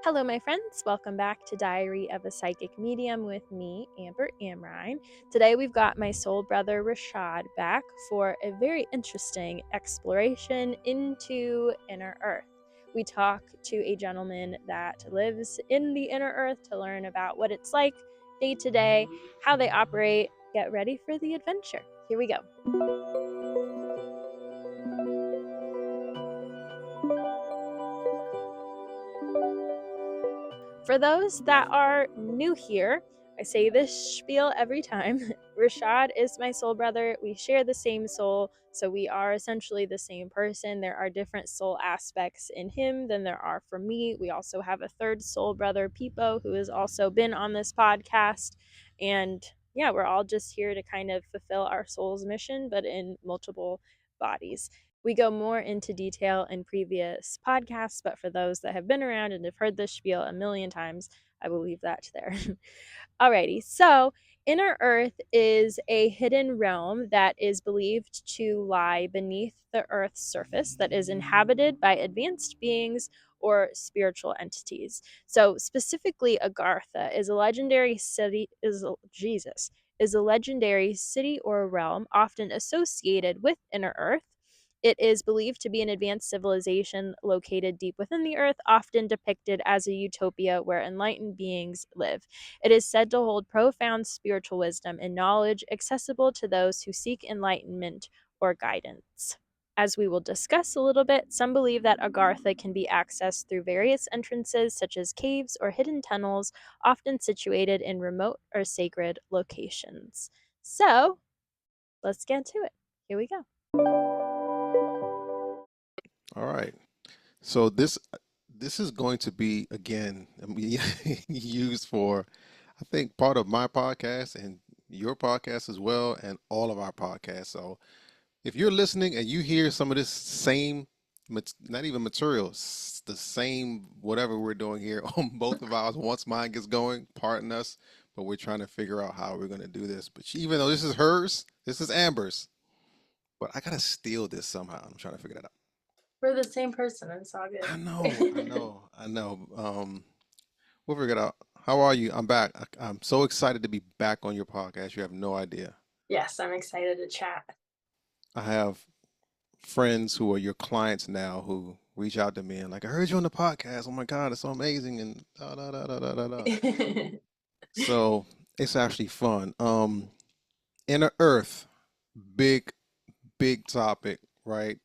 Hello, my friends. Welcome back to Diary of a Psychic Medium with me, Amber Amrine. Today we've got my soul brother Rashad back for a very interesting exploration into inner earth. We talk to a gentleman that lives in the inner earth to learn about what it's like day to day, how they operate. Get ready for the adventure. Here we go. For those that are new here, I say this spiel every time. Rashad is my soul brother. We share the same soul, so we are essentially the same person. There are different soul aspects in him than there are for me. We also have a third soul brother, Peepo, who has also been on this podcast. And yeah, we're all just here to kind of fulfill our soul's mission, but in multiple bodies. We go more into detail in previous podcasts, but for those that have been around and have heard this spiel a million times, I will leave that there. Alrighty, so inner earth is a hidden realm that is believed to lie beneath the earth's surface that is inhabited by advanced beings or spiritual entities. So specifically Agartha is a legendary city is a legendary city or realm often associated with inner earth. It is believed to be an advanced civilization located deep within the earth, often depicted as a utopia where enlightened beings live. It is said to hold profound spiritual wisdom and knowledge accessible to those who seek enlightenment or guidance. As we will discuss a little bit, some believe that Agartha can be accessed through various entrances, such as caves or hidden tunnels, often situated in remote or sacred locations. So, let's get to it. Here we go. All right. So this is going to be again used for I think part of my podcast and your podcast as well and all of our podcasts. So if you're listening and you hear some of this same not even material, the same whatever we're doing here on both of ours once mine gets going, pardon us, but we're trying to figure out how we're going to do this. But even though this is hers, this is Amber's, but I got to steal this somehow. I'm trying to figure that out. We're the same person. It's all I good. know, I know, I know. We'll figure it out. How are you? I'm back. I'm so excited to be back on your podcast. You have no idea. Yes, I'm excited to chat. I have friends who are your clients now who reach out to me and like, I heard you on the podcast. Oh my God, it's so amazing and da da da da da da da. So it's actually fun. Inner Earth, big, big topic, right?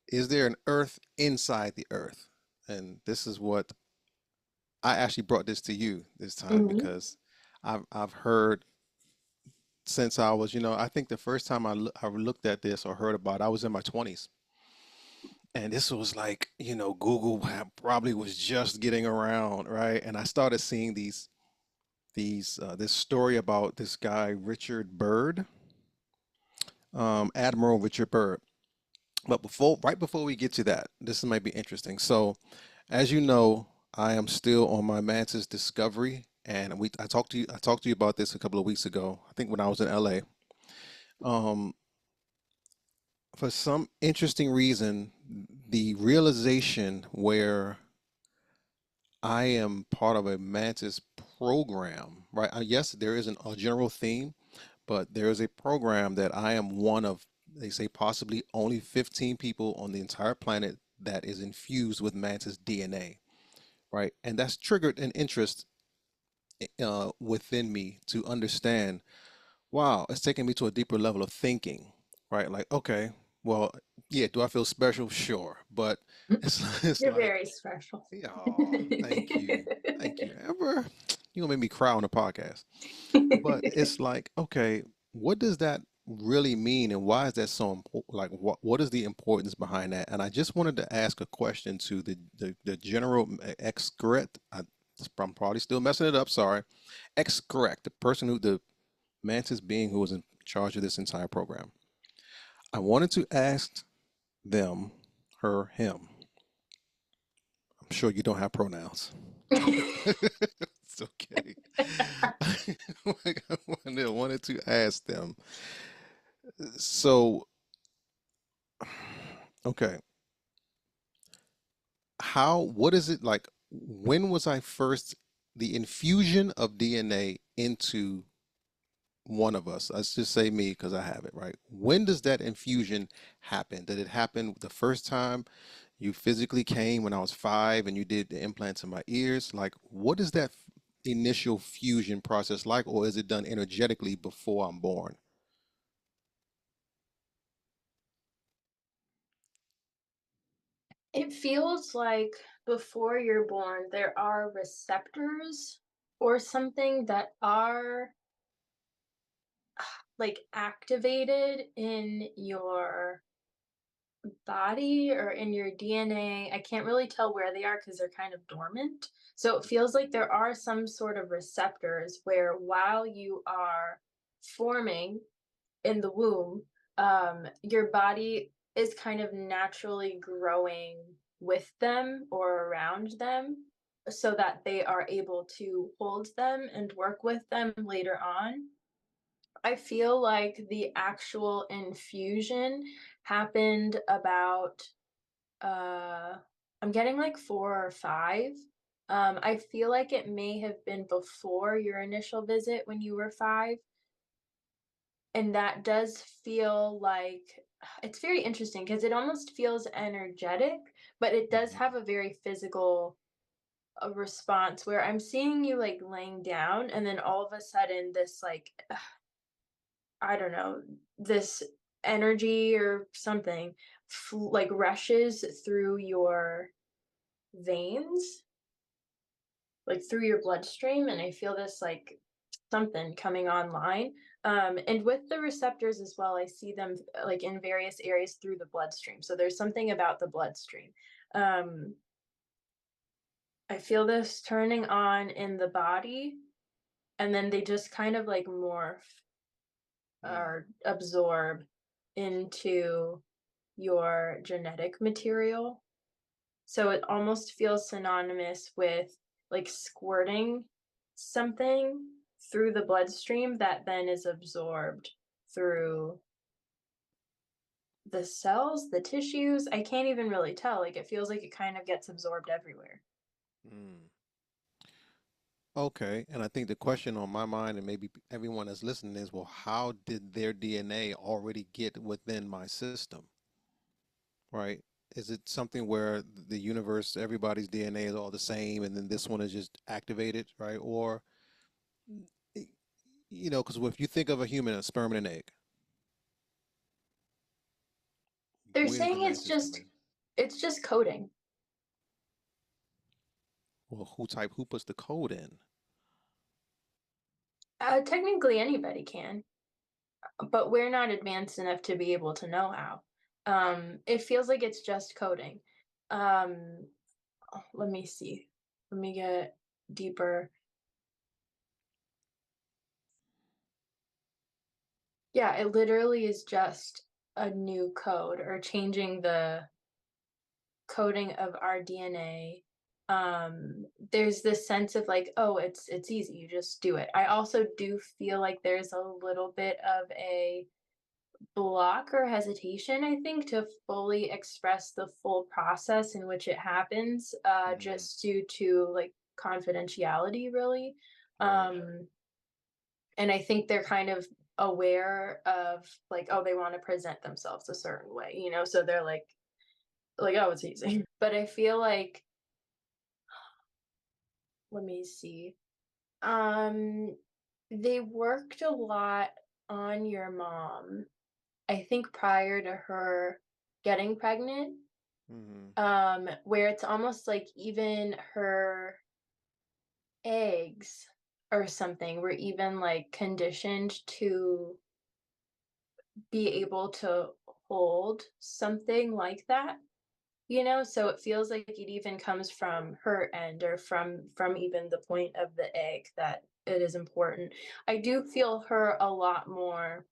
Is there an Earth inside the Earth? And this is what I actually brought this to you this time Mhm. because I've heard since I was, I think the first time I looked at this or heard about it, I was in my 20s. And this was like, Google probably was just getting around, right? And I started seeing this story about this guy, Richard Byrd, Admiral Richard Byrd. But right before we get to that, this might be interesting. So, as you know, I am still on my Mantis discovery, and I talked to you about this a couple of weeks ago. I think when I was in LA. Um, for some interesting reason, the realization where I am part of a Mantis program, right? Yes, there is a general theme, but there is a program that I am one of, they say possibly only 15 people on the entire planet that is infused with Mantis DNA, right? And that's triggered an interest within me to understand, wow, it's taking me to a deeper level of thinking, right? Like, okay, well, yeah, do I feel special? Sure. But it's You're like, very special. yeah, oh, thank you. Thank you, Amber. You're gonna make me cry on the podcast. But it's like, okay, what does that really mean and why is that so important? Like what is the importance behind that? And I just wanted to ask a question to the general ex-correct. I'm probably still messing it up, sorry. Ex-correct, the person who the Mantis being who was in charge of this entire program. I wanted to ask them, her, him. I'm sure you don't have pronouns. It's okay. I wanted to ask them. So, okay, what is it like? when was I first the infusion of DNA into one of us? Let's just say me because I have it, right? When does that infusion happen? Did it happen the first time you physically came when I was 5 and you did the implants in my ears? Like, what is that initial fusion process like, or is it done energetically before I'm born? It feels like before you're born, there are receptors or something that are like activated in your body or in your DNA. I can't really tell where they are because they're kind of dormant. So it feels like there are some sort of receptors where while you are forming in the womb, your body is kind of naturally growing with them or around them so that they are able to hold them and work with them later on. I feel like the actual infusion happened about uh I'm getting like 4 or 5. I feel like it may have been before your initial visit when you were 5, and that does feel like it's very interesting because it almost feels energetic, but it does Mhm. have a very physical response where I'm seeing you like laying down, and then all of a sudden this like I don't know, this energy or something like rushes through your veins, like through your bloodstream, and I feel this like something coming online. And with the receptors as well, I see them like in various areas through the bloodstream. So there's something about the bloodstream. Um, I feel this turning on in the body, and then they just kind of like morph Mm. or absorb into your genetic material. So it almost feels synonymous with like squirting something through the bloodstream that then is absorbed through the cells, the tissues. I can't even really tell. Like it feels like it kind of gets absorbed everywhere. Mm. Okay, and I think the question on my mind, and maybe everyone that's listening, is, well, how did their DNA already get within my system, right? Is it something where the universe, everybody's DNA is all the same, and then this one is just activated, right? Or, y- because if you think of a human, a sperm and an egg, They're where did the saying message come in? it's just coding. Well, who puts the code in? Technically anybody can, but we're not advanced enough to be able to know how. It feels like it's just coding. Um, Let me see. Let me get deeper. Yeah, it literally is just a new code or changing the coding of our DNA. There's this sense of like, oh, it's easy, you just do it. I also do feel like there's a little bit of a block or hesitation, I think, to fully express the full process in which it happens, Mm, just due to like confidentiality, really. right. Um, and I think they're kind of aware of like, oh, they want to present themselves a certain way, so they're like, oh, it's easy. But I feel like, let me see. Um, they worked a lot on your mom, I think prior to her getting pregnant, Mm-hmm. where it's almost like even her eggs or something were even like conditioned to be able to hold something like that, so it feels like it even comes from her end or from even the point of the egg that it is important. I do feel her a lot more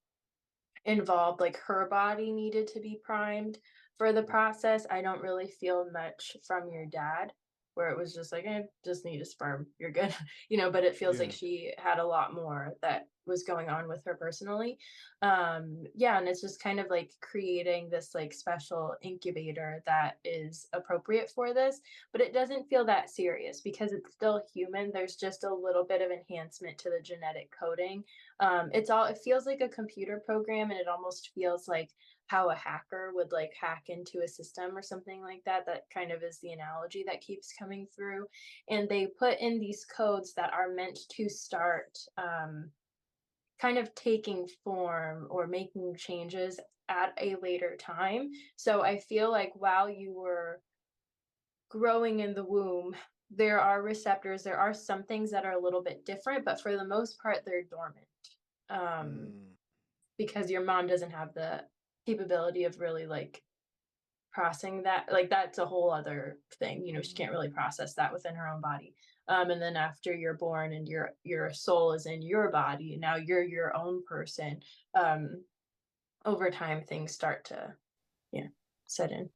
involved, like her body needed to be primed for the process. I don't really feel much from your dad. where it was just like, just need a sperm, you're good. But it feels like Yeah. she had a lot more that was going on with her personally. Yeah, and it's just kind of like creating this like special incubator that is appropriate for this, but it doesn't feel that serious because it's still human. There's just a little bit of enhancement to the genetic coding. It feels like a computer program, and it almost feels like how a hacker would like hack into a system or something like that. That kind of is the analogy that keeps coming through. And they put in these codes that are meant to start kind of taking form or making changes at a later time. So I feel like while you were growing in the womb, there are receptors, there are some things that are a little bit different, but for the most part, they're dormant. Um, Mm, because your mom doesn't have the capability of really like processing that. Like that's a whole other thing. She can't really process that within her own body. And then after you're born and your soul is in your body, and now you're your own person. Um, Over time, things start to, yeah, set in.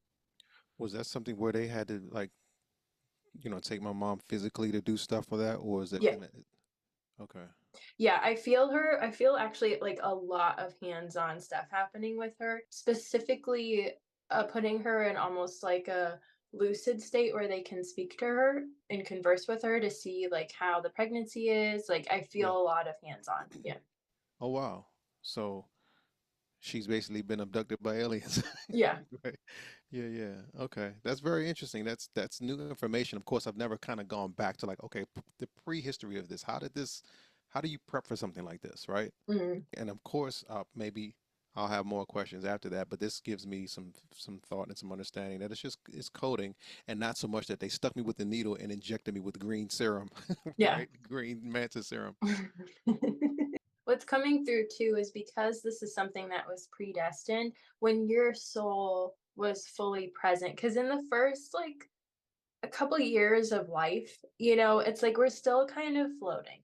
was that something where they had to like, take my mom physically to do stuff for that, or is it Yeah. in it? Okay. Yeah, I feel actually like a lot of hands-on stuff happening with her, specifically, putting her in almost like a lucid state where they can speak to her and converse with her to see, like, how the pregnancy is. Like, I Yeah. feel a lot of hands-on. Yeah. Oh wow. So she's basically been abducted by aliens. Yeah. Right. Yeah, yeah. Okay. That's very interesting. That's new information. Of course, I've never kind of gone back to like, okay, the prehistory of this. How do you prep for something like this, right? Mhm. And of course, maybe I'll have more questions after that, but this gives me some thought and some understanding that it's coding and not so much that they stuck me with the needle and injected me with green serum, Yeah. right? Green mantis serum. What's coming through too is because this is something that was predestined, when your soul was fully present, because in the first, like, a couple years of life, it's like we're still kind of floating.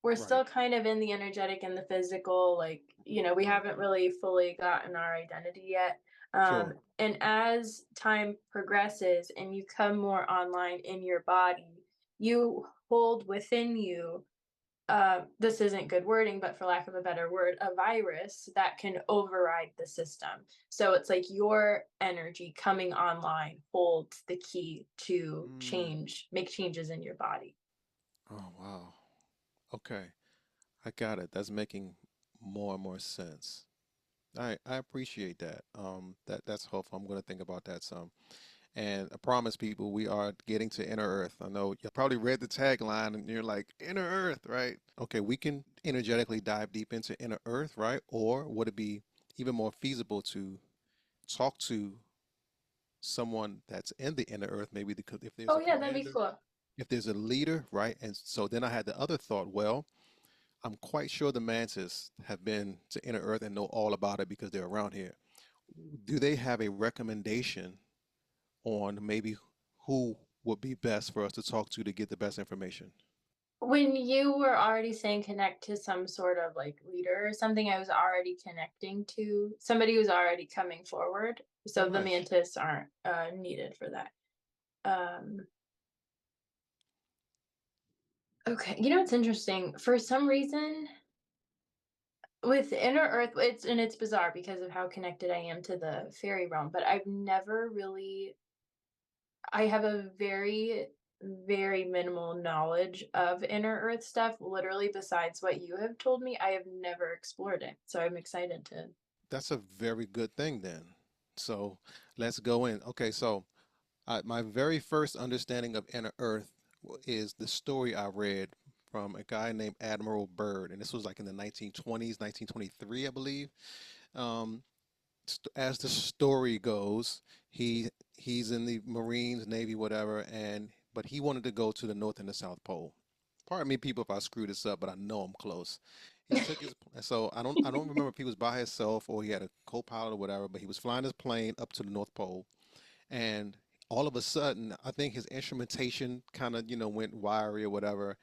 We're Right. still kind of in the energetic and the physical, like, we Right. haven't really fully gotten our identity yet. Sure. And as time progresses and you come more online in your body, you hold within you, this isn't good wording, but for lack of a better word, a virus that can override the system. So it's like your energy coming online holds the key to Mm. make changes in your body. Oh, wow. Okay. I got it. That's making more and more sense. I appreciate that. That's helpful. I'm going to think about that some. And I promise people we are getting to Inner Earth. I know you probably read the tagline and you're like, Inner Earth, right? Okay, we can energetically dive deep into Inner Earth, right? Or would it be even more feasible to talk to someone that's in the Inner Earth, maybe because if there's Oh a yeah, that'd be commander, cool. if there's a leader, right? And so then I had the other thought, well, I'm quite sure the Mantis have been to Inner Earth and know all about it because they're around here. Do they have a recommendation on maybe who would be best for us to talk to get the best information? When you were already saying connect to some sort of like leader or something, I was already connecting to somebody who's already coming forward. Oh, So the nice. mantis aren't needed for that. Um, okay, it's interesting. For some reason, with Inner Earth, it's bizarre because of how connected I am to the fairy realm, but I've never really I have a very, very minimal knowledge of Inner Earth stuff. Literally, besides what you have told me, I have never explored it. So I'm excited to. That's a very good thing then. So let's go in. Okay, so my very first understanding of Inner Earth is the story I read from a guy named Admiral Byrd, and this was like in the 1920s, 1923, I believe. Um, as the story goes, he's in the Marines, Navy, whatever, and but he wanted to go to the North and the South Pole. Pardon me, people, if I screw this up, but I know I'm close. He took his so I don't remember if he was by himself or he had a co-pilot or whatever, but he was flying his plane up to the North Pole, and all of a sudden, I think his instrumentation kind of went wiry or whatever,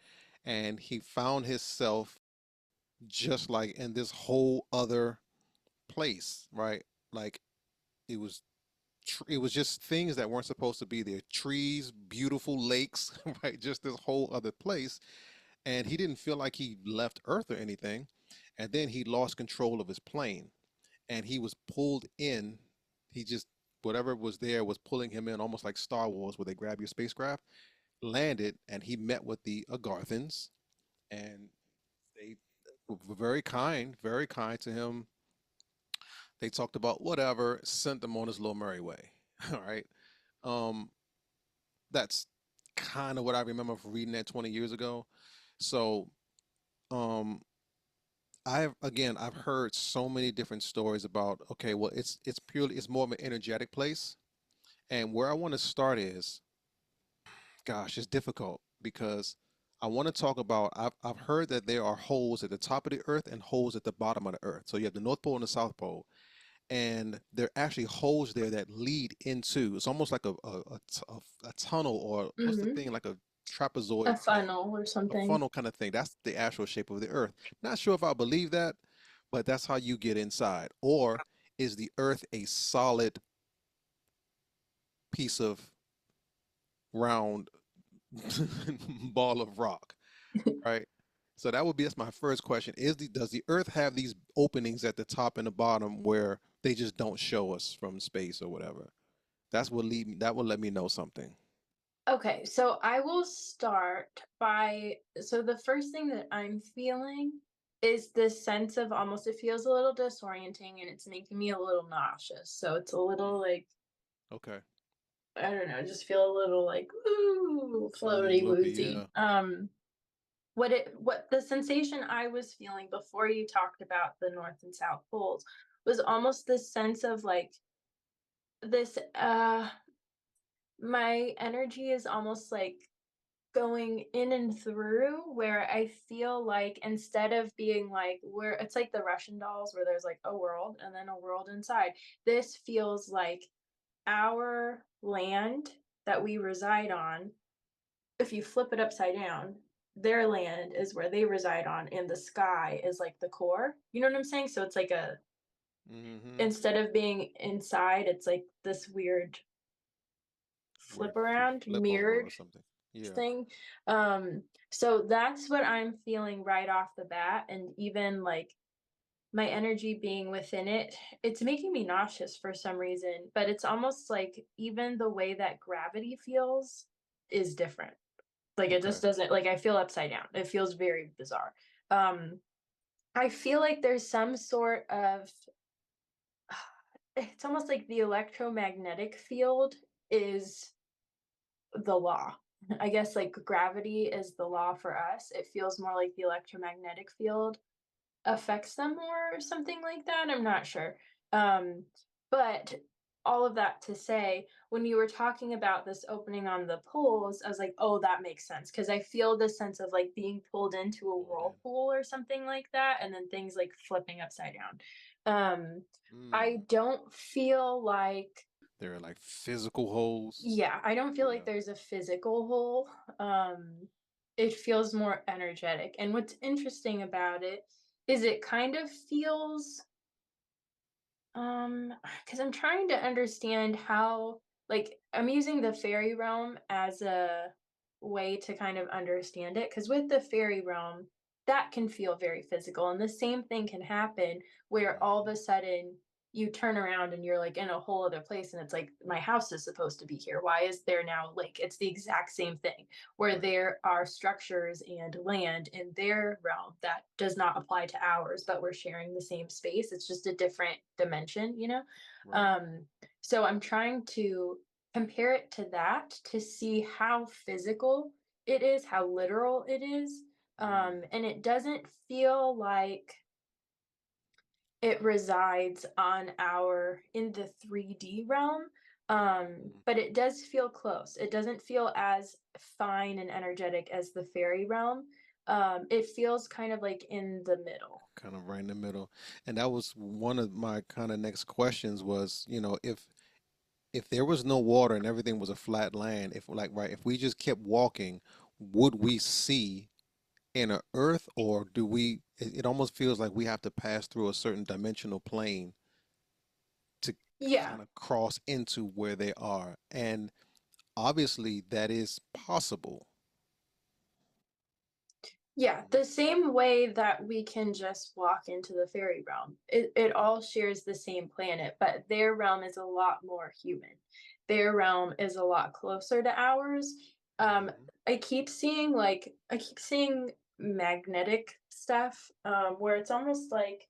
and he found himself just like in this whole other place, right? Like it was. it was just things that weren't supposed to be there. Trees, beautiful lakes, right? Just this whole other place. And he didn't feel like he left Earth or anything. And then he lost control of his plane and he was pulled in. He just, whatever was there was pulling him in, almost like Star Wars, where they grab your spacecraft, landed, and he met with the Agarthans. And they were very kind to him. They talked about whatever, sent them on his little merry way. All right. Um, that's kind of what I remember from reading that 20 years ago. So, um, I've heard so many different stories about, okay, well, it's more of an energetic place. And where I want to start is, gosh, it's difficult because I want to talk about, I've heard that there are holes at the top of the earth and holes at the bottom of the earth. So you have the North Pole and the South Pole, and there are actually holes there that lead into, it's almost like a tunnel, or what's the Mm-hmm. thing, like a A trapezoid thing, funnel or a something. funnel kind of thing. That's the actual shape of the earth. Not sure if I believe that, but that's how you get inside. Or is the earth a solid piece of round ball of rock, right? So that's my first question. Does the earth have these openings at the top and the bottom where they just don't show us from space or whatever? That will let me know something. Okay, so I will start by so the first thing that I'm feeling is this sense of almost it feels a little disorienting and it's making me a little nauseous. So it's a little Mm, like okay. I don't know, just feel a little like ooh, Mm, a floaty little bit, woozy. yeah. What the sensation I was feeling before you talked about the North and South poles was almost this sense of like this my energy is almost like going in and through where I feel like instead of being like where it's like the Russian dolls where there's like a world and then a world inside. This feels like our land that we reside on. If you flip it upside down, their land is where they reside on, and the sky is like the core. You know what I'm saying? So it's like a Mm-hmm. instead of being inside, it's like this weird flip Weird around flip over or mirrored something. Yeah. thing. So that's what I'm feeling right off the bat. And even like my energy being within it, it's making me nauseous for some reason. But it's almost like even the way that gravity feels is different. Like it Okay. just doesn't like I feel upside down. It feels very bizarre. Um, I feel like there's some sort of it's almost like the electromagnetic field is the law. I guess like gravity is the law for us. It feels more like the electromagnetic field affects them more or something like that. I'm not sure. Um, but all of that to say, when you were talking about this opening on the pools, I was like, oh, that makes sense. Cause I feel this sense of like being pulled into a Pulled in. whirlpool or something like that, and then things like flipping upside down. Um, I Mm. don't feel like There are like physical holes. yeah, I don't feel like Yeah. there's a physical hole. It feels more energetic. And what's interesting about it is it kind of feels because I'm trying to understand how, like, I'm using the fairy realm as a way to kind of understand it. Because with the fairy realm, that can feel very physical. And the same thing can happen where all of Mm-hmm. a sudden you turn around and you're like in a whole other place. And it's like, my house is supposed to be here. Why is there now a lake? It's the exact same thing where Right. there are structures and land in their realm that does not apply to ours, but we're sharing the same space. It's just a different dimension, you know? Right. Um, so I'm trying to compare it to that to see how physical it is, how literal it is. Mm. And it doesn't feel like it resides on our in the 3D realm. Mm-hmm. But it does feel close. It doesn't feel as fine and energetic as the fairy realm. It feels kind of like in the middle. Kind of right in the middle. And that was one of my kind of next questions was, if there was no water and everything was a flat land, if like right, if we just kept walking, would we see inner Earth, or do we? It almost feels like we have to pass through a certain dimensional plane to. Yeah. kind of cross into where they are. And obviously that is possible. Yeah, the same way that we can just walk into the fairy realm. It Right. all shares the same planet, but their realm is a lot more human. Their realm is a lot closer to ours. Um, Hmm. I keep seeing magnetic stuff, where it's almost like,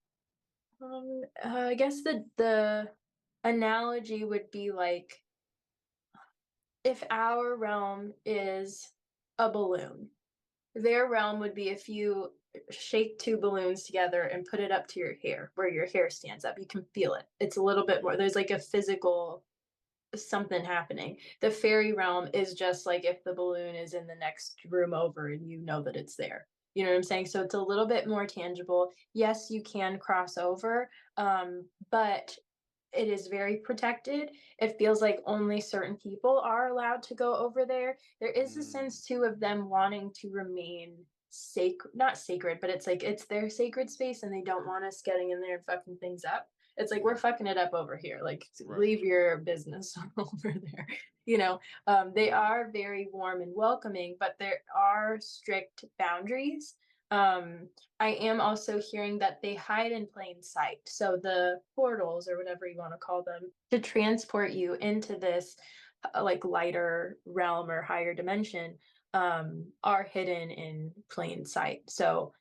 I guess the analogy would be like if our realm is a balloon, their realm would be if you shake two balloons together and put it up to your hair, where your hair stands up. You can feel it. It's a little bit more. Hmm. There's like a physical something happening. The fairy realm is just like if the balloon is in the next room over and you know that it's there. You know what I'm saying? So it's a little bit more tangible. Yes, you can cross over, but it is very protected. It feels like only certain people are allowed to go over there. There is a Mm. sense too of them wanting to remain sacred, not sacred, but it's like it's their sacred space and they don't want us getting in there and fucking things up. It's like we're Yeah. fucking it up over here. Like Right. leave your business over there. You know, they Mm. are very warm and welcoming, but there are strict boundaries. Um, I am also hearing that they hide in plain sight. So the portals or whatever you want to call them to transport you into this like lighter realm or higher dimension are hidden in plain sight. So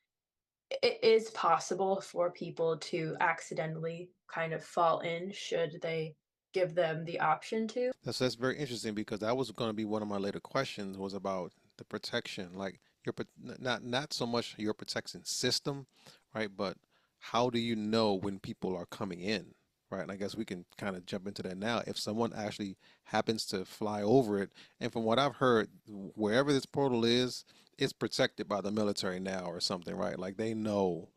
it is possible for people to accidentally kind of fall in should they give them the option to. That's very interesting because that was going to be one of my later questions was about the protection, like not so much your protection system, right? But how do you know when people are coming in, right? And I guess we can kind of jump into that now. If someone actually happens to fly over it, and from what I've heard, wherever this portal is, it's protected by the military now or something, right? Like they know,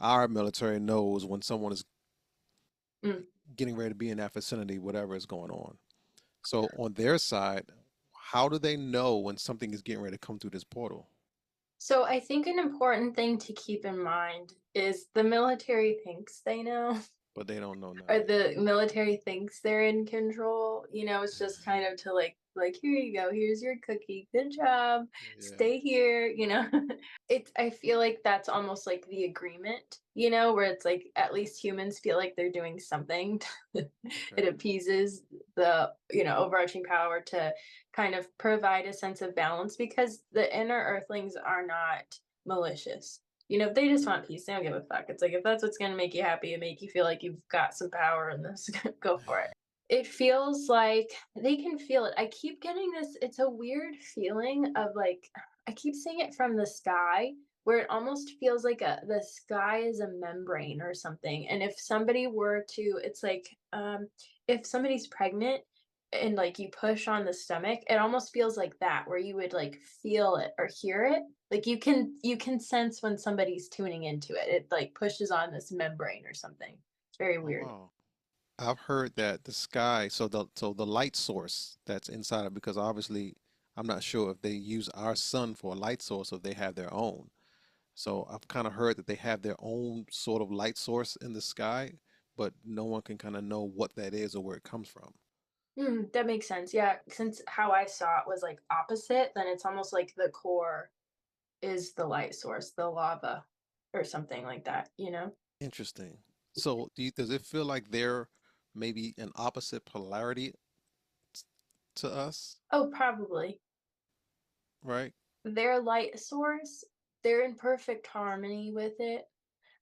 our military knows when someone is Mm. getting ready to be in that vicinity, whatever is going on. So on their side, how do they know when something is getting ready to come through this portal? So I think an important thing to keep in mind is the military thinks they know. But they don't know Or now. the military thinks they're in control, you know, it's just kind of to like here you go, here's your cookie, good job, Yeah. stay here, you know. It's I feel like that's almost like the agreement, you know, where it's like at least humans feel like they're doing something. It Okay. appeases the, you know, overarching power to kind of provide a sense of balance because the inner earthlings are not malicious. You know, if they just want peace, they don't give a fuck. It's like if that's what's gonna make you happy and make you feel like you've got some power in this, go for it. It feels like they can feel it. I keep getting this, it's a weird feeling of like I keep seeing it from the sky where it almost feels like the sky is a membrane or something. And if somebody were to, it's like if somebody's pregnant and like you push on the stomach, it almost feels like that where you would like feel it or hear it. Like you can sense when somebody's tuning into it. It like pushes on this membrane or something. It's very Oh weird. wow. I've heard that the sky, so the light source that's inside of because obviously I'm not sure if they use our sun for a light source or if they have their own. So I've kind of heard that they have their own sort of light source in the sky, but no one can kind of know what that is or where it comes from. That makes sense. Yeah, since how I saw it was like opposite, then it's almost like the core is the light source, the lava or something like that, you know? Interesting. So does it feel like they're maybe an opposite polarity to us, Oh, probably. right? Their light source, they're in perfect harmony with it.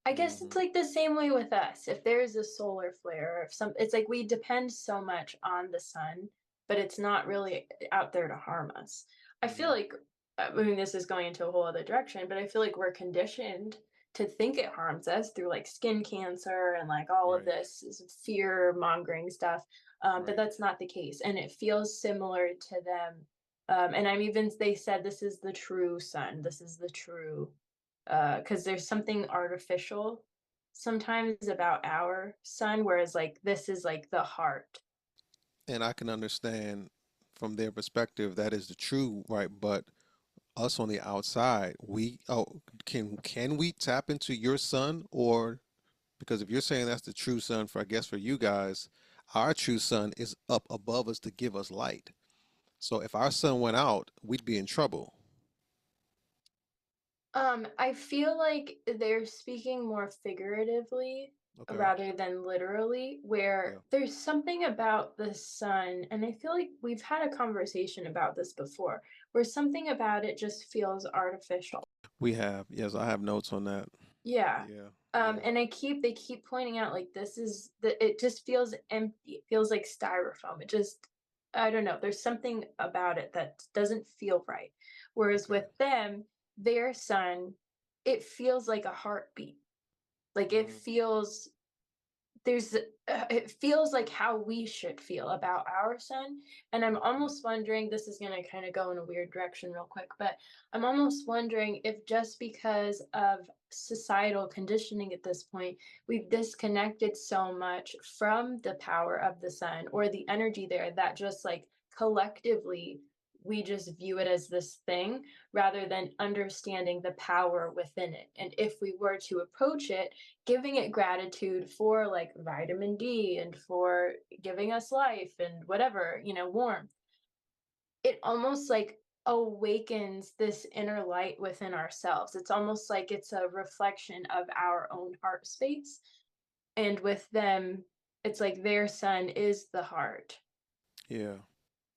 I guess it's Hmm. like the same way with us. If there's a solar flare, if some, it's like we depend so much on the sun, but it's not really out there to harm us. I feel Hmm. like, I mean, this is going into a whole other direction, but I feel like we're conditioned to think it harms us through like skin cancer and like all of Right, this fear mongering stuff. But right. that's not the case. And it feels similar to them. And I'm even, they said this is the true sun. This is the true because there's something artificial sometimes about our sun, whereas like this is like the heart. And I can understand from their perspective that is the true, right? But us on the outside, can we tap into your sun or because if you're saying that's the true sun for I guess for you guys, our true sun is up above us to give us light. So if our sun went out, we'd be in trouble. I feel like they're speaking more figuratively Okay. rather than literally, where Yeah. there's something about the sun, and I feel like we've had a conversation about this before, where something about it just feels artificial. We have. Yes, I have notes on that. Yeah. Yeah. Yeah. And they keep pointing out like it just feels empty. It feels like styrofoam. It just I don't know. There's something about it that doesn't feel right. Whereas Okay. with them, their son, it feels like a heartbeat. Like it Mm, feels there's it feels like how we should feel about our son, and I'm okay. almost wondering, this is going to kind of go in a weird direction real quick, but I'm almost wondering if just because of societal conditioning at this point, we've disconnected so much from the power of the sun or the energy there, that just like collectively we just view it as this thing rather than understanding the power within it. And if we were to approach it giving it gratitude for like vitamin D and for giving us life and whatever, warmth, it almost like awakens this inner light within ourselves. It's almost like it's a reflection of our own heart space. And with them, it's like their sun is the heart. Yeah.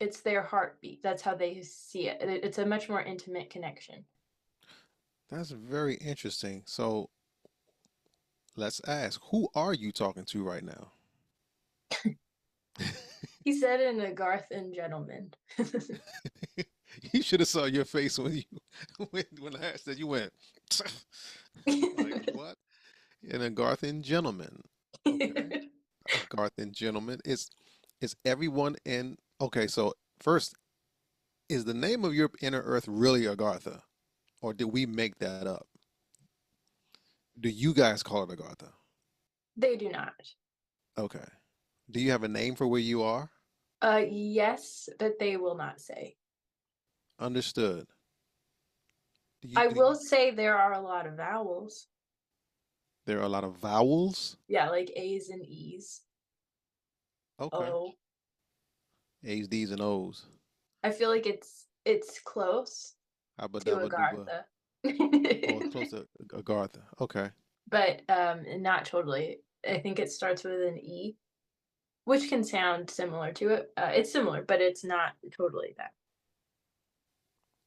It's their heartbeat. That's how they see it. It's a much more intimate connection. That's very interesting. So let's ask, who are you talking to right now? He said in a Garth and Gentleman. You should have saw your face when you when I asked that. You went like what? An Agarthan gentleman. Okay. Agarthan gentleman. Is everyone in okay, so first, is the name of your inner earth really Agartha? Or did we make that up? Do you guys call it Agartha? They do not. Okay. Do you have a name for where you are? Yes, but they will not say. Understood. I Do will you say there are a lot of vowels. there are a lot of vowels? Yeah, like A's and E's. Okay. Oh, A's, D's, and O's. I feel like it's close Abba to dabba dooba. Agartha. Oh, it's close to Agartha. Okay. But not totally. I think it starts with an E, which can sound similar to it. It's similar, but it's not totally that.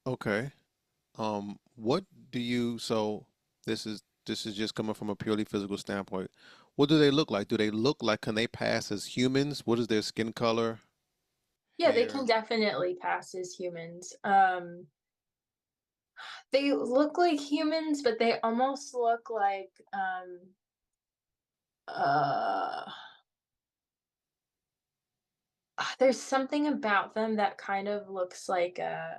Okay. What do you, so this is just coming from a purely physical standpoint. What do they look like? Do they look like, can they pass as humans? What is their skin color, Yeah, they can hair? definitely pass as humans. They look like humans, but they almost look like uh there's something about them that kind of looks like a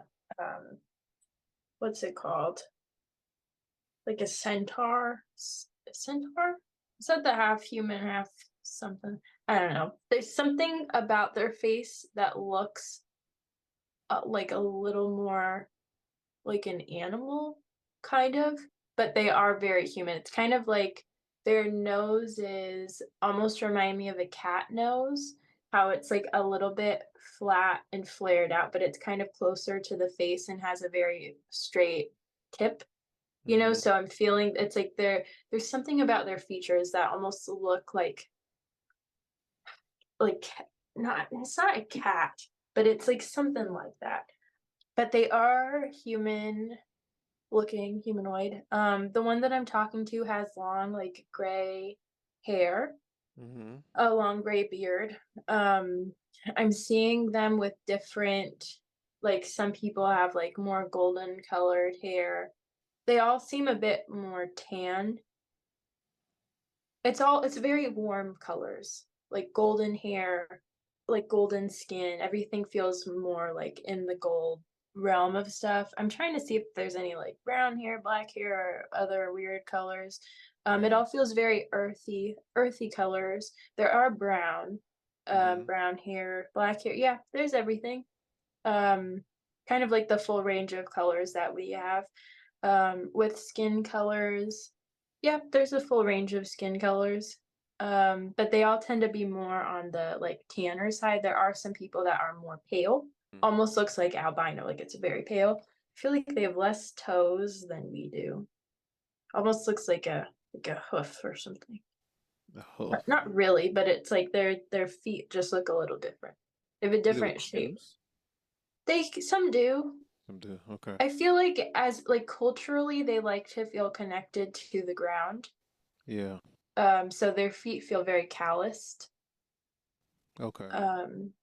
what's it called? Like a centaur? A centaur? Is that the half human, half something? I don't know. There's something about their face that looks like a little more like an animal, kind of, but they are very human. It's kind of like their noses almost remind me of a cat nose, how it's like a little bit flat and flared out, but it's kind of closer to the face and has a very straight tip. Hmm. So I'm feeling it's like there's something about their features that almost look like not it's not a cat, but it's like something like that. But they are human looking humanoid. The one that I'm talking to has long, like gray hair, Hmm. a long gray beard. Um, I'm seeing them with different, like some people have like more golden colored hair. They all seem a bit more tan. It's very warm colors, like golden hair, like golden skin. Everything feels more like in the gold realm of stuff. I'm trying to see if there's any like brown hair, black hair, or other weird colors. It Yeah. all feels very earthy colors. There are Hmm. brown hair, black hair. Yeah, there's everything. Um, Kind of like the full range of colors that we have. With skin colors, yeah, there's a full range of skin colors. But they all tend to be more on the like tanner side. There are some people that are more pale, Mm. almost looks like albino, like it's very pale. I feel like they have less toes than we do. Almost looks like a hoof or something. The hoof. Not really, but it's like their feet just look a little different. They have a Do they wear different shape. shoes? They some do. Some do. Okay. I feel like as like culturally they like to feel connected to the ground. Yeah. So their feet feel very calloused. Okay.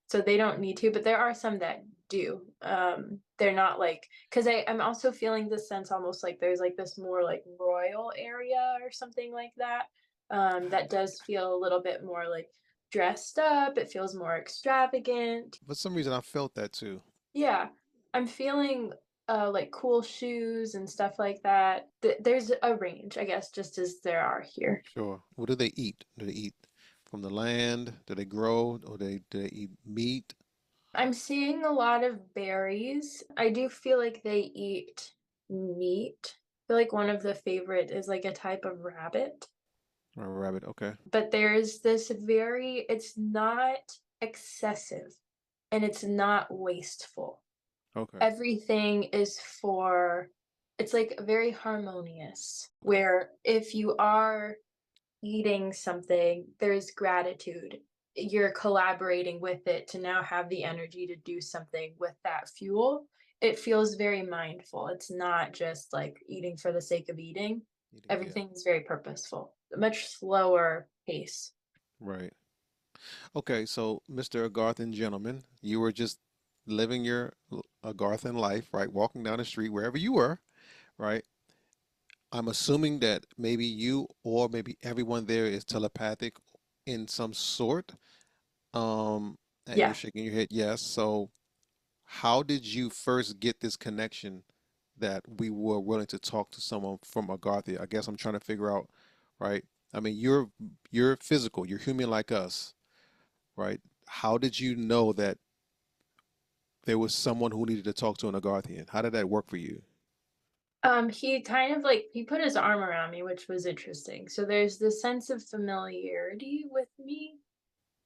So they don't need to, but there are some that do. They're not like because I'm also feeling this sense almost like there's like this more like royal area or something like that. That does feel a little bit more like dressed up. It feels more extravagant. For some reason, I felt that too. Yeah, I'm feeling like cool shoes and stuff like that. There's a range, I guess, just as there are here. Sure. What do they eat? Do they eat from the land? Do they grow? Or do they eat meat? I'm seeing a lot of berries. I do feel like they eat meat. I feel like one of the favorite is like a type of rabbit. Or a rabbit? Okay. But there's this it's not excessive and it's not wasteful. Okay. Everything is it's like very harmonious, where if you are eating something, there's gratitude. You're collaborating with it to now have the energy to do something with that fuel. It feels very mindful. It's not just like eating for the sake of eating. Eating. Yeah. Everything is very purposeful, a much slower pace. Right. Okay. So, Mr. Agarthan gentleman, you were just living your Agarthan life, right? Walking down the street, wherever you were, right? I'm assuming that maybe you or maybe everyone there is telepathic in some sort. Um, and you're Yeah. shaking your head, yes. So, how did you first get this connection that we were willing to talk to someone from Agartha? I guess I'm trying to figure out, right? I mean, you're physical, you're human like us, right? How did you know that there was someone who needed to talk to an Agarthian? How did that work for you? He kind of like he put his arm around me, which was interesting. So there's this sense of familiarity with me,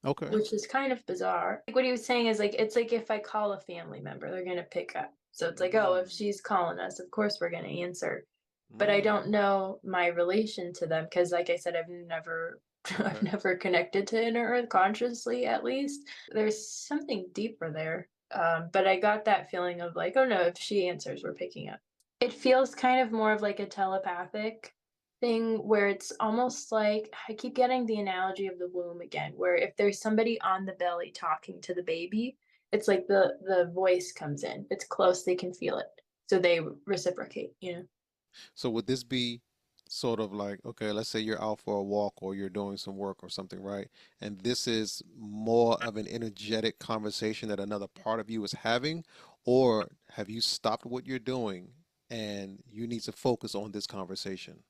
Okay. which is kind of bizarre. Like what he was saying is like it's like if I call a family member, they're gonna pick up. So it's like, oh, if Mm, she's calling us, of course we're gonna answer. But I mm, don't know my relation to them because, like I said, I've never I've okay. never connected to inner earth consciously, at least. There's something deeper there. But I got that feeling of like, oh no, if she answers, we're picking up. It feels kind of more of like a telepathic thing where it's almost like I keep getting the analogy of the womb again, where if there's somebody on the belly talking to the baby, it's like the voice comes in. It's close, they can feel it. So they reciprocate, you know. So would this be sort of like, okay, let's say you're out for a walk or you're doing some work or something, right? And this is more of an energetic conversation that another part of you is having, or have you stopped what you're doing and you need to focus on this conversation?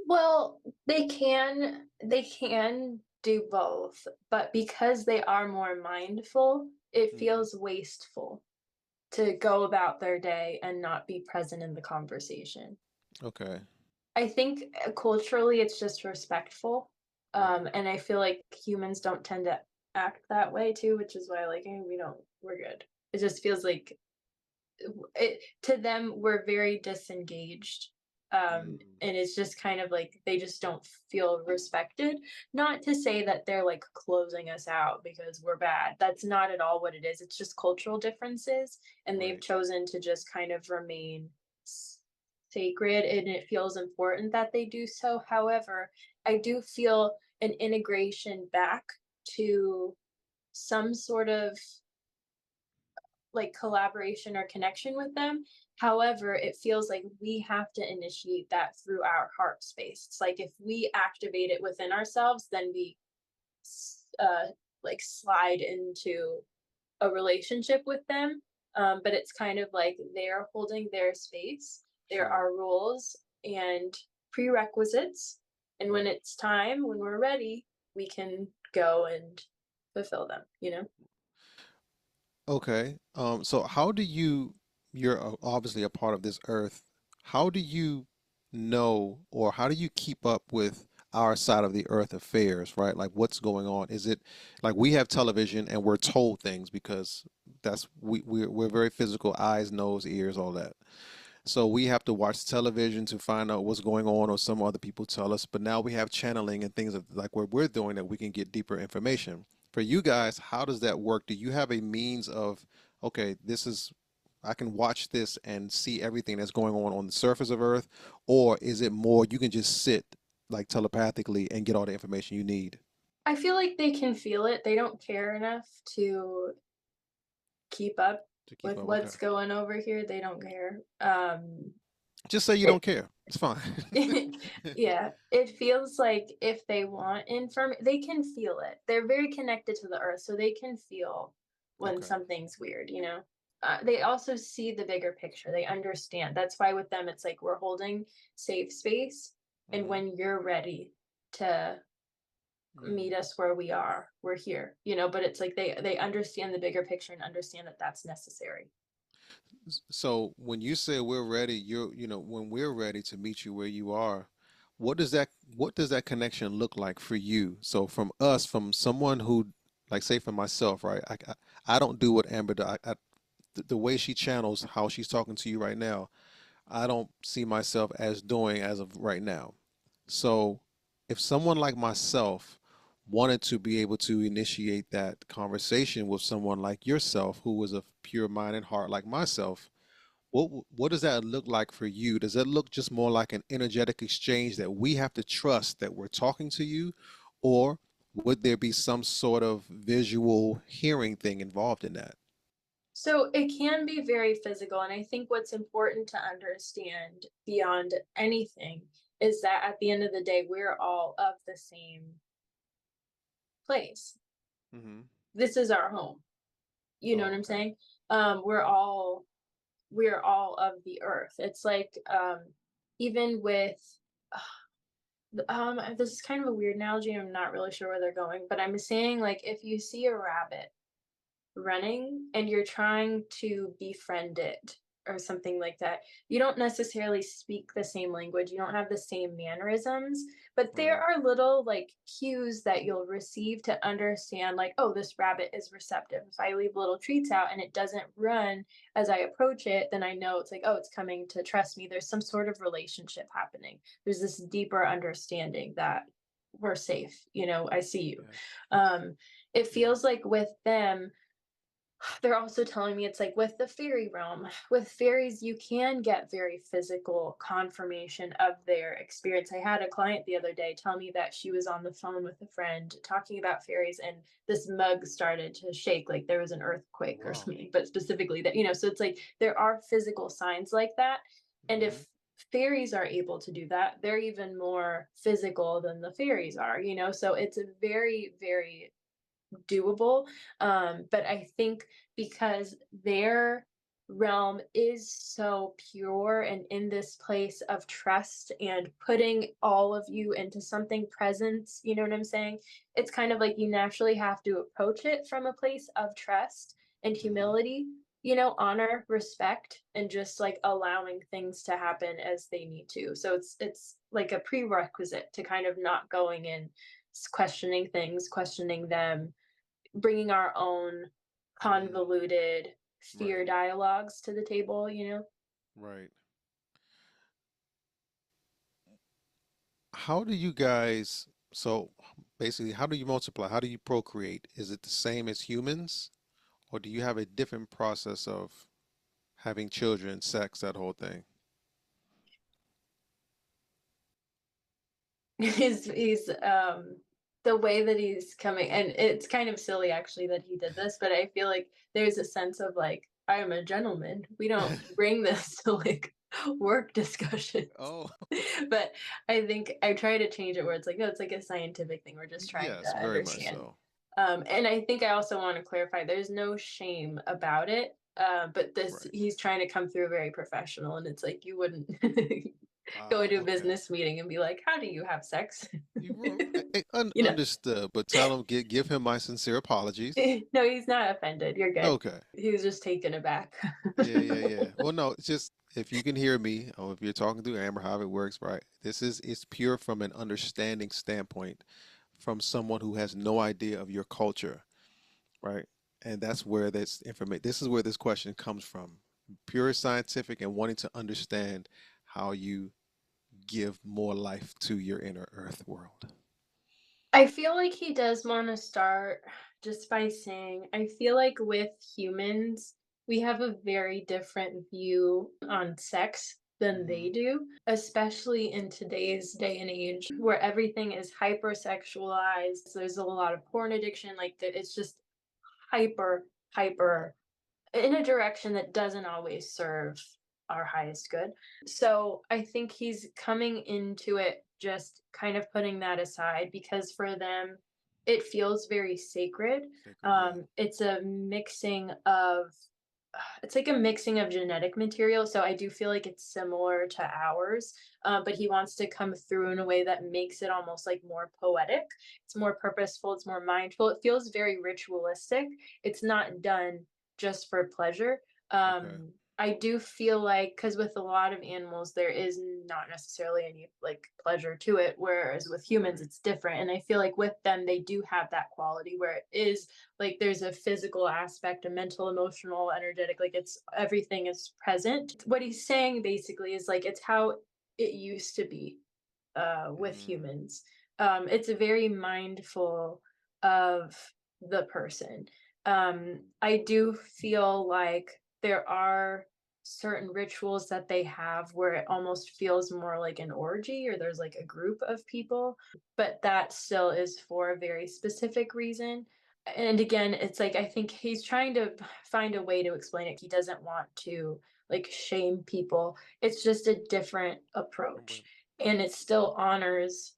Well, they can do both, but because they are more mindful, it Mm, feels wasteful to go about their day and not be present in the conversation. okay, I think culturally it's just respectful. right, And I feel like humans don't tend to act that way too, which is why like, hey, we're good. It just feels like to them we're very disengaged, mm, and it's just kind of like they just don't feel respected. Not to say that they're like closing us out because we're bad, that's not at all what it is. It's just cultural differences, and they've right, chosen to just kind of remain sacred, and it feels important that they do so. However, I do feel an integration back to some sort of like collaboration or connection with them. However, it feels like we have to initiate that through our heart space. It's like if we activate it within ourselves, then we uh, like slide into a relationship with them. But it's kind of like they're holding their space. There sure, are rules and prerequisites. And when right. it's time, when we're ready, we can go and fulfill them, you know? Okay. So how do you're obviously a part of this earth. How do you know or how do you keep up with? our side of the earth affairs, right? Like what's going on? Is it like we have television and we're told things because that's we're very physical, eyes, nose, ears, all that. So we have to watch television to find out what's going on, or some other people tell us. But now we have channeling and things like what we're doing that we can get deeper information. For you guys, how does that work? Do you have a means of, okay, this is, I can watch this and see everything that's going on the surface of Earth, or is it more you can just sit like telepathically and get all the information you need I feel like they can feel it. They don't care enough to keep up to keep with up? Okay. what's going over here. They don't care. Just say you don't It care. It's fine. yeah, it feels like if they want they can feel it. They're very connected to the earth, so they can feel when Okay. something's weird, you know? They also see the bigger picture. They understand. That's why with them, it's like we're holding safe space, and Mm-hmm. when you're ready to meet us where we are, we're here, you know? But it's like they understand the bigger picture and understand that that's necessary. So when you say we're ready, when we're ready to meet you where you are, what does that connection look like for you? So from us, from someone who, like say for myself, right? I don't do what Amber does. The way she channels how she's talking to you right now, I don't see myself as doing as of right now. So if someone like myself wanted to be able to initiate that conversation with someone like yourself, who was of pure mind and heart like myself, what does that look like for you? Does that look just more like an energetic exchange that we have to trust that we're talking to you, or would there be some sort of visual hearing thing involved in that? So it can be very physical. And I think what's important to understand beyond anything is that at the end of the day, we're all of the same place. Mm-hmm. This is our home. You know what Oh, I'm okay. saying? We're all of the earth. It's like even with this is kind of a weird analogy. I'm not really sure where they're going, but I'm saying like if you see a rabbit running and you're trying to befriend it or something like that. You don't necessarily speak the same language, you don't have the same mannerisms, but there Right. are little like cues that you'll receive to understand, like, oh, this rabbit is receptive. If I leave little treats out and it doesn't run as I approach it, then I know it's like, oh, it's coming to trust me. There's some sort of relationship happening. There's this deeper understanding that we're safe. I see you. Yeah. It Yeah. feels like with them, they're also telling me it's like with the fairy realm, with fairies, you can get very physical confirmation of their experience. I had a client the other day tell me that she was on the phone with a friend talking about fairies, and this mug started to shake like there was an Oh, earthquake or wow. something, but specifically that, so it's like there are physical signs like that. And Mm-hmm. if fairies are able to do that, they're even more physical than the fairies are. So it's a very, very doable. But I think because their realm is so pure and in this place of trust and putting all of you into something presence, you know what I'm saying? It's kind of like you naturally have to approach it from a place of trust and Mm-hmm. humility, honor, respect, and just like allowing things to happen as they need to. So it's like a prerequisite to kind of not going in questioning things, questioning them, bringing our own Mm-hmm. convoluted fear Right. dialogues to the table. Right. How do you guys, so basically, how do you multiply? How do you procreate? Is it the same as humans, or do you have a different process of having children, sex, that whole thing? He's the way that he's coming, and it's kind of silly actually that he did this, but I feel like there's a sense of like, I am a gentleman. We don't bring this to like work discussions. Oh, But I think I try to change it where it's like, no, it's like a scientific thing. We're just trying to yes, very much understand. so. And I think I also want to clarify there's no shame about it. But this Right. he's trying to come through very professional, and it's like you wouldn't. Go Wow. into a Okay. business meeting and be like, "How do you have sex?" You know. Understood, but tell him, give him my sincere apologies. No, he's not offended. You're good. Okay. He was just taken aback. Yeah, yeah, yeah. Well, no, it's just if you can hear me, or if you're talking to Amber, how it works, right? It's pure from an understanding standpoint from someone who has no idea of your culture, right? And that's where this is where this question comes from. Pure scientific and wanting to understand how you give more life to your inner earth world. I feel like he does wanna start just by saying, I feel like with humans, we have a very different view on sex than Hmm. they do, especially in today's day and age where everything is hypersexualized. There's a lot of porn addiction, like, it's just hyper in a direction that doesn't always serve our highest good. So I think he's coming into it just kind of putting that aside because for them, it feels very sacred. Sacred, yeah. It's a mixing of it's like a mixing of genetic material. So I do feel like it's similar to ours, but he wants to come through in a way that makes it almost like more poetic. It's more purposeful. It's more mindful. It feels very ritualistic. It's not done just for pleasure. Okay. I do feel like because with a lot of animals, there is not necessarily any like pleasure to it, whereas with humans, Right. it's different. And I feel like with them, they do have that quality where it is like there's a physical aspect, a mental, emotional, energetic, like it's everything is present. What he's saying basically is like it's how it used to be with Mm, humans. It's very mindful of the person. I do feel like there are certain rituals that they have where it almost feels more like an orgy or there's like a group of people, but that still is for a very specific reason. And again, it's like I think he's trying to find a way to explain it. He doesn't want to like shame people. It's just a different approach okay. and it still honors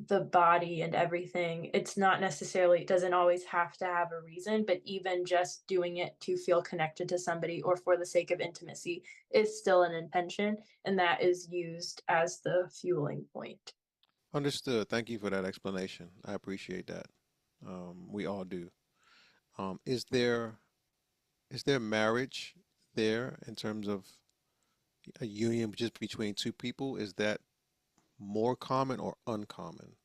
the body and everything. It's not necessarily it doesn't always have to have a reason, but even just doing it to feel connected to somebody or for the sake of intimacy is still an intention, and that is used as the fueling point. Understood. Thank you for that explanation. I appreciate that. We all do. Is there marriage there in terms of a union just between two people? Is that more common or uncommon?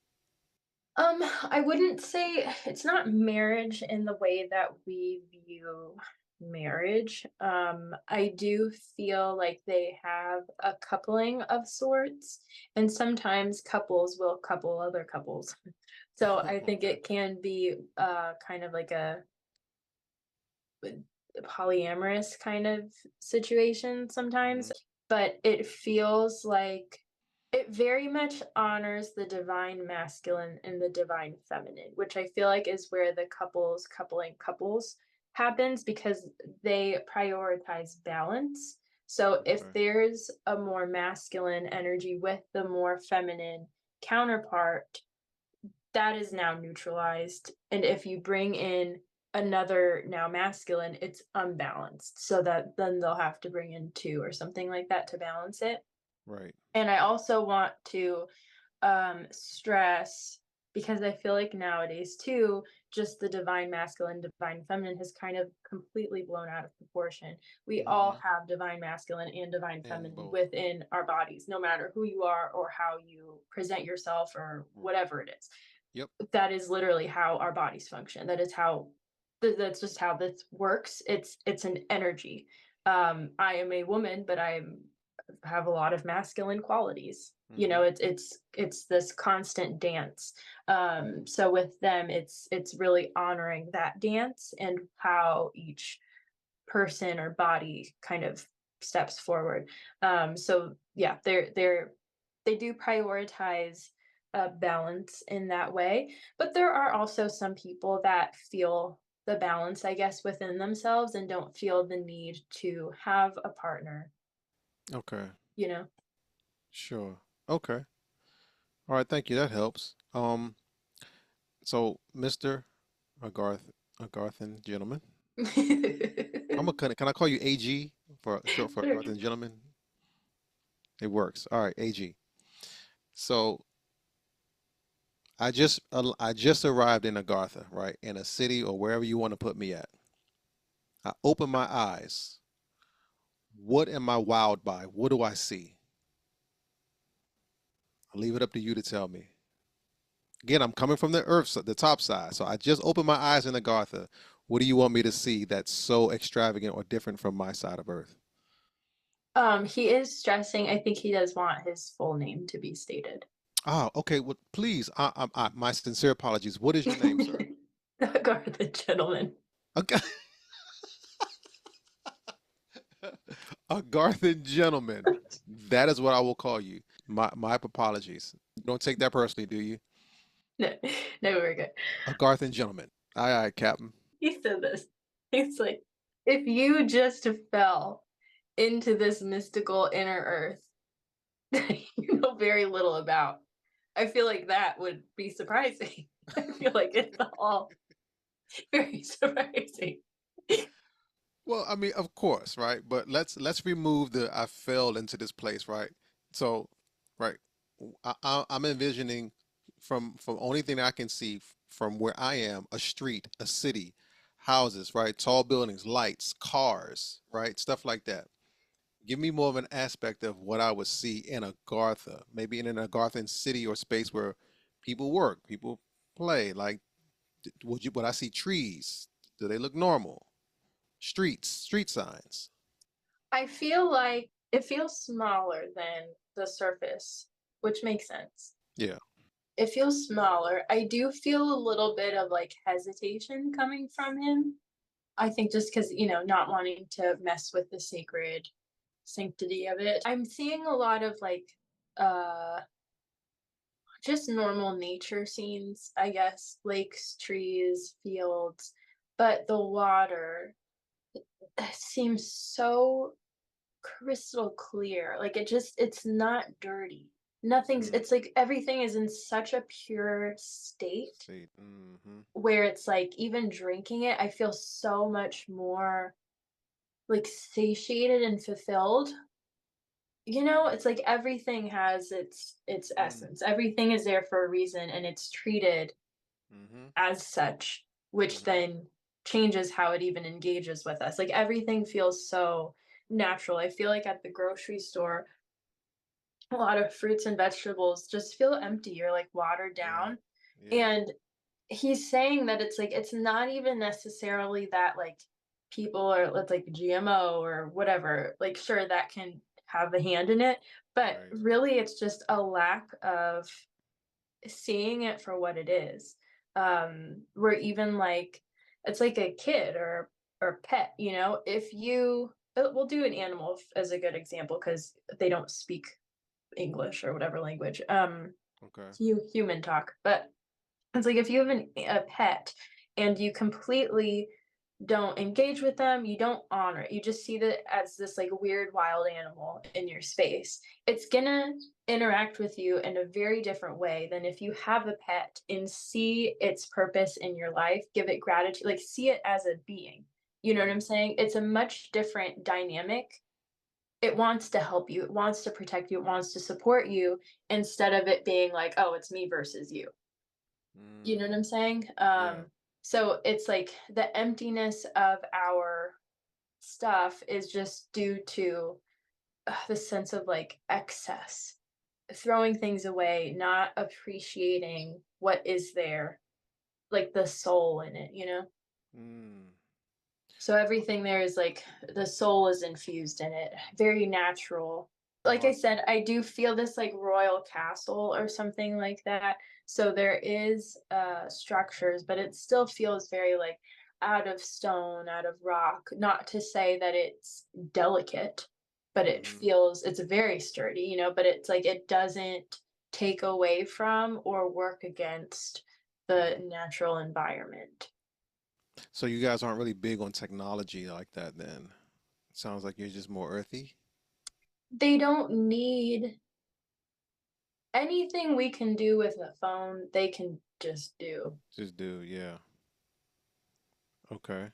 I wouldn't say it's not marriage in the way that we view marriage. I do feel like they have a coupling of sorts, and sometimes couples will couple other couples. So I think Okay. it can be kind of like a polyamorous kind of situation Hmm. sometimes, but it feels like it very much honors the divine masculine and the divine feminine, which I feel like is where the coupling couples happens because they prioritize balance. So if Okay. there's a more masculine energy with the more feminine counterpart, that is now neutralized. And if you bring in another now masculine, it's unbalanced. So that then they'll have to bring in two or something like that to balance it. Right. And I also want to stress because I feel like nowadays too, just the divine masculine, divine feminine has kind of completely blown out of proportion. We all Hmm. have divine masculine and divine And feminine both. within our bodies, no matter who you are or how you present yourself or R- whatever it is. Yep. That is literally how our bodies function. That is how that's just how this works. It's an energy. I am a woman, but I have a lot of masculine qualities. You know, Hmm. it's this constant dance. So with them, it's really honoring that dance and how each person or body kind of steps forward. So yeah, they do prioritize balance in that way, but there are also some people that feel the balance, I guess, within themselves and don't feel the need to have a partner, Okay. you know. Sure. Okay. All right. Thank you. That helps. So Mr. Agarthan gentleman, can I call you AG for short for Sure. Agarthan gentleman? It works. All right, AG. So I just arrived in Agartha, right? In a city or wherever you want to put me at. I open my eyes. What am I wowed by? What do I see? I'll leave it up to you to tell me. Again, I'm coming from the earth, the top side. So I just opened my eyes in Agartha. What do you want me to see that's so extravagant or different from my side of earth? He is stressing. I think he does want his full name to be stated. Ah, okay. Well, please, my sincere apologies. What is your name, sir? Agartha, gentleman. Okay. A Garthan gentleman. That is what I will call you. My apologies. You don't take that personally, do you? No, no, we're good. A Garthan gentleman. Aye, aye, Captain. He said this. He's like, if you just fell into this mystical inner earth that you know very little about, I feel like that would be surprising. I feel like it's all very surprising. Well, I mean, of course, right? But let's remove the I fell into this place, right? So, right, I'm envisioning from only thing I can see from where I am, a street, a city, houses, right? Tall buildings, lights, cars, right? Stuff like that. Give me more of an aspect of what I would see in Agartha, maybe in an Agarthan city or space where people work, people play. Like, would I see trees? Do they look normal? Streets, street signs. I feel like it feels smaller than the surface, which makes sense. Yeah. It feels smaller. I do feel a little bit of like hesitation coming from him. I think just because, not wanting to mess with the sacred sanctity of it. I'm seeing a lot of like uh just normal nature scenes, I guess, lakes, trees, fields, but the water seems so crystal clear. Like it's not dirty. Nothing's Mm. it's like everything is in such a pure state See. Mm-hmm. where it's like even drinking it, I feel so much more like satiated and fulfilled. It's like everything has its Mm. essence. Everything is there for a reason and it's treated Mm-hmm. as such, which Mm-hmm. then changes how it even engages with us. Like everything feels so natural. I feel like at the grocery store, a lot of fruits and vegetables just feel empty or like watered Yeah. down. Yeah. And he's saying that it's like it's not even necessarily that like people are it's like GMO or whatever. Like sure that can have a hand in it, but Right. really it's just a lack of seeing it for what it is. Where even like it's like a kid or pet, if you we'll do an animal as a good example because they don't speak English or whatever language. Okay. Human talk, but it's like if you have a pet and you completely don't engage with them, you don't honor it, you just see that as this like weird wild animal in your space, it's gonna interact with you in a very different way than if you have a pet and see its purpose in your life, give it gratitude, like see it as a being. You know what I'm Mm. saying? It's a much different dynamic. It wants to help you, it wants to protect you, it wants to support you instead of it being like, oh, it's me versus you. You know what Mm. I'm saying? Yeah. So it's like the emptiness of our stuff is just due to the sense of like excess, throwing things away, not appreciating what is there, like the soul in it. Mm. So everything there is like the soul is infused in it, very natural. Like I Well, said, I do feel this like royal castle or something like that. So there is structures, but it still feels very like out of stone, out of rock. Not to say that it's delicate, but it mm-hmm. feels it's very sturdy, but it's like it doesn't take away from or work against the Mm. natural environment. So you guys aren't really big on technology like that then. Sounds like you're just more earthy. They don't need anything we can do with a phone, they can just do. Just do, yeah. Okay.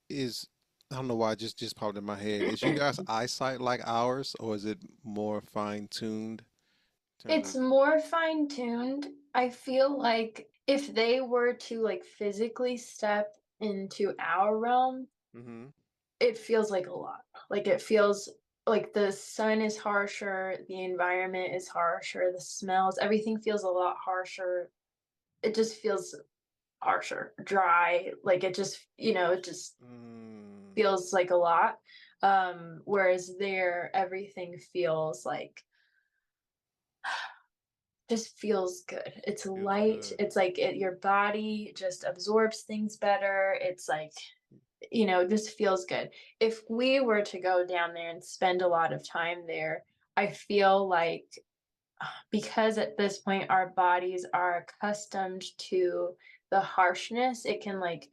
Is I don't know why it just popped in my head. Is you guys' eyesight like ours, or is it more fine-tuned in terms It's of? more fine-tuned. I feel like if they were to like physically step into our realm, Mm-hmm. it feels like a lot. Like it feels like the sun is harsher, the environment is harsher, the smells, everything feels a lot harsher. It just feels harsher, dry, like it just, it just Mm, feels like a lot. Whereas there, everything feels like just feels good. It's feels light. good. It's like your body just absorbs things better. It's like, just feels good. If we were to go down there and spend a lot of time there, I feel like because at this point our bodies are accustomed to the harshness, it can like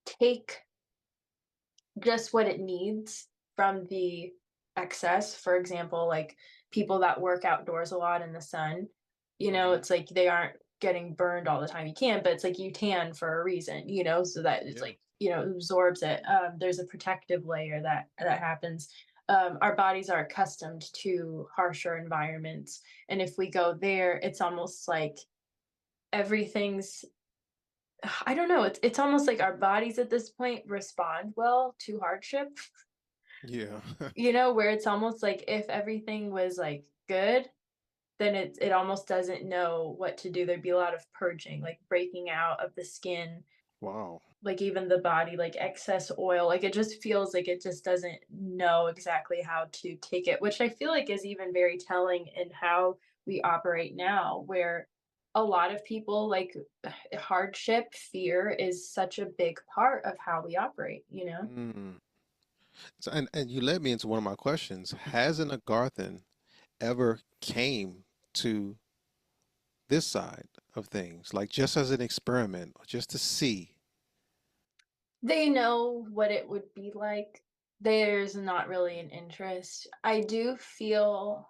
take just what it needs from the excess. For example, like people that work outdoors a lot in the sun, Mm-hmm. it's like they aren't getting burned all the time. You can, but it's like you tan for a reason, so that it's Yeah. like, absorbs it. There's a protective layer that happens. Our bodies are accustomed to harsher environments. And if we go there, it's almost like everything's I don't know, it's almost like our bodies at this point respond well to hardship. Yeah. Where it's almost like if everything was, like, good, then it almost doesn't know what to do. There'd be a lot of purging, like, breaking out of the skin, Wow. like, even the body, like, excess oil, like, it just feels like it just doesn't know exactly how to take it, which I feel like is even very telling in how we operate now, where a lot of people, like, hardship, fear is such a big part of how we operate, you know? Mm. So, and you led me into one of my questions. Has an Agarthan ever came to this side of things, like just as an experiment or just to see? They know what it would be like. There's not really an interest. I do feel,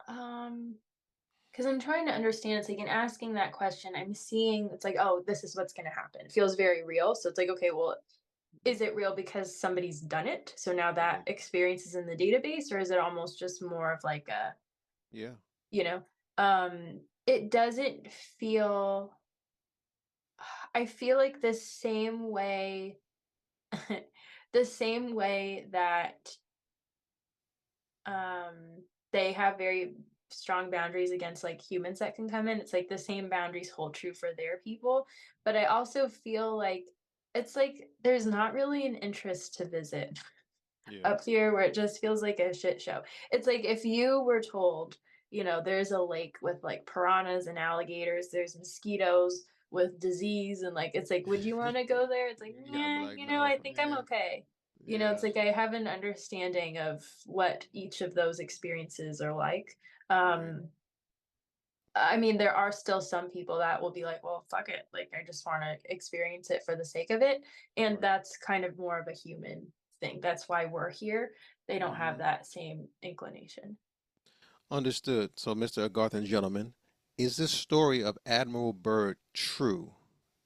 because I'm trying to understand, it's like in asking that question, I'm seeing it's like, oh, this is what's gonna happen. It feels very real. So it's like, okay, well, is it real because somebody's done it? So now that Hmm. experience is in the database, or is it almost just more of like a, Yeah. you know, it doesn't feel I feel like the same way the same way that they have very strong boundaries against like humans that can come in. It's like the same boundaries hold true for their people. But I also feel like it's like there's not really an interest to visit Yeah. up here where it just feels like a shit show. It's like if you were told, there's a lake with like piranhas and alligators, there's mosquitoes with disease, and like it's like, would you want to go there? It's like, Yeah, I'm yeah, like, no, I think I'm yeah, okay. It's yeah, like I have an understanding of what each of those experiences are like. right, Um, I mean, there are still some people that will be like, well, fuck it. Like, I just want to experience it for the sake of it. And right. that's kind of more of a human thing. That's why we're here. They don't have Hmm. that same inclination. Understood. So, Mr. Agarthan, gentlemen, is this story of Admiral Byrd true?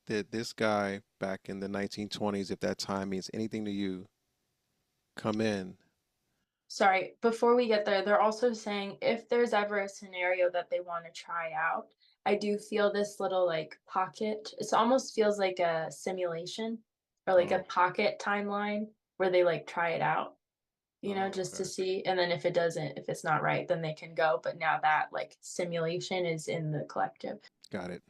Did this guy back in the 1920s, if that time means anything to you, come in? Sorry, before we get there, they're also saying if there's ever a scenario that they want to try out, I do feel this little like pocket. It almost feels like a simulation or like a Oh, pocket timeline where they like try it out, oh, just to okay. see. And then if it's not right, then they can go. But now that like simulation is in the collective. Got it.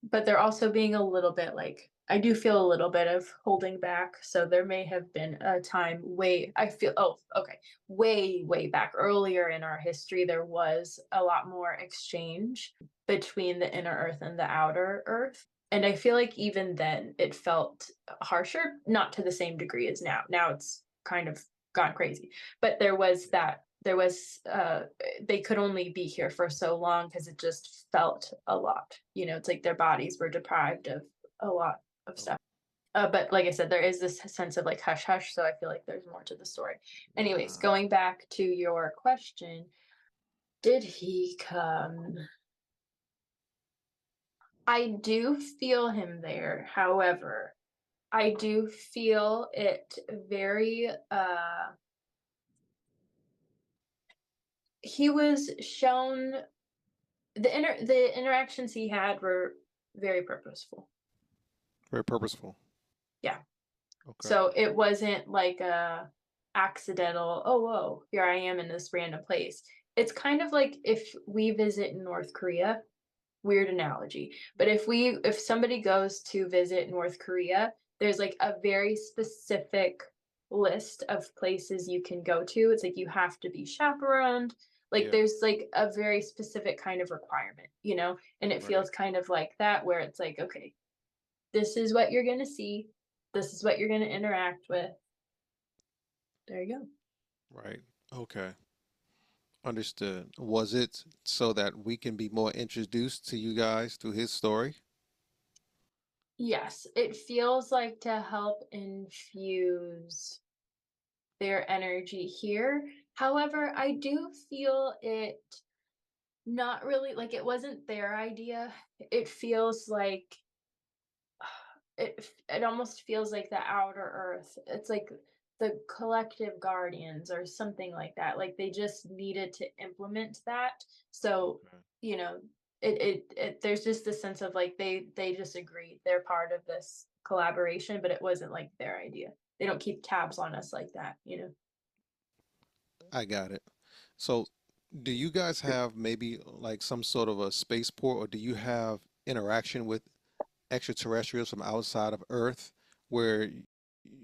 But they're also being a little bit like I do feel a little bit of holding back. So there may have been a time way back earlier in our history, there was a lot more exchange between the inner earth and the outer earth. And I feel like even then it felt harsher, not to the same degree as now. Now it's kind of gone crazy. But Yeah. there was they could only be here for so long because it just felt a lot. It's like their bodies were deprived of a lot of Oh, stuff. But like I said, there is this sense of like hush hush, so I feel like there's more to the story. Anyways, ah, going back to your question, did he come? I do feel him there. However, I do feel it very, he was shown the interactions he had were very purposeful. Very purposeful. Yeah. Okay. So it wasn't like a accidental, "Oh, whoa, here I am in this random place." It's kind of like if we visit North Korea, weird analogy, but if somebody goes to visit North Korea, there's, like, a very specific list of places you can go to. It's like you have to be chaperoned, like, Yeah. there's, like, a very specific kind of requirement, and it Right. feels kind of like that where it's like, "Okay, this is what you're gonna see. This is what you're gonna interact with. There you go." Right. Okay. Understood. Was it so that we can be more introduced to you guys through his story? Yes, it feels like to help infuse their energy here. However, I do feel it not really like it wasn't their idea. It feels like it almost feels like the outer earth. It's like the collective guardians or something like that. Like they just needed to implement that. So, Okay. you know, it there's just a sense of like they just agreed. They're part of this collaboration, but it wasn't like their idea. They don't keep tabs on us like that. I got it. So, do you guys have maybe like some sort of a spaceport, or do you have interaction with extraterrestrials from outside of Earth where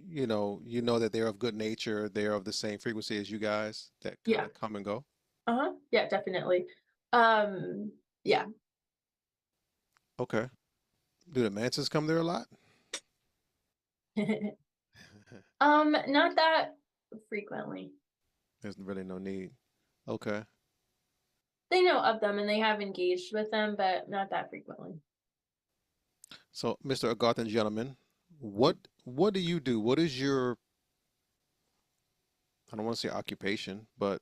you know that they're of good nature, they're of the same frequency as you guys that kind Yeah. of come and go? Uh-huh. Yeah, definitely. Um, yeah. Okay. Do the mantis come there a lot? Not that frequently. There's really no need. Okay. They know of them and they have engaged with them, but not that frequently. So, Mr. Agartha, gentlemen, what do you do? What is your, I don't want to say occupation, but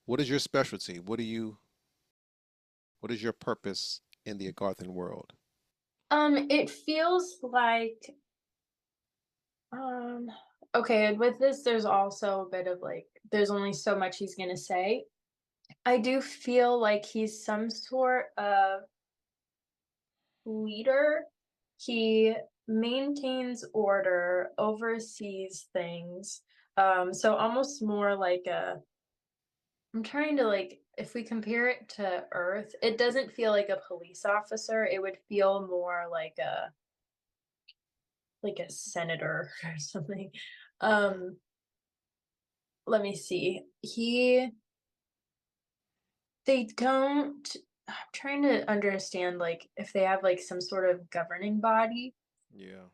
what is your specialty? What is your purpose in the Agarthan world? It feels like um okay, and with this there's also a bit of like there's only so much he's gonna say. I do feel like he's some sort of leader. He maintains order, oversees things. So almost more like a I'm trying to like if we compare it to Earth, it doesn't feel like a police officer. It would feel more like a senator or something. Okay. Um, let me see. They don't I'm trying to understand like if they have like some sort of governing body. Yeah.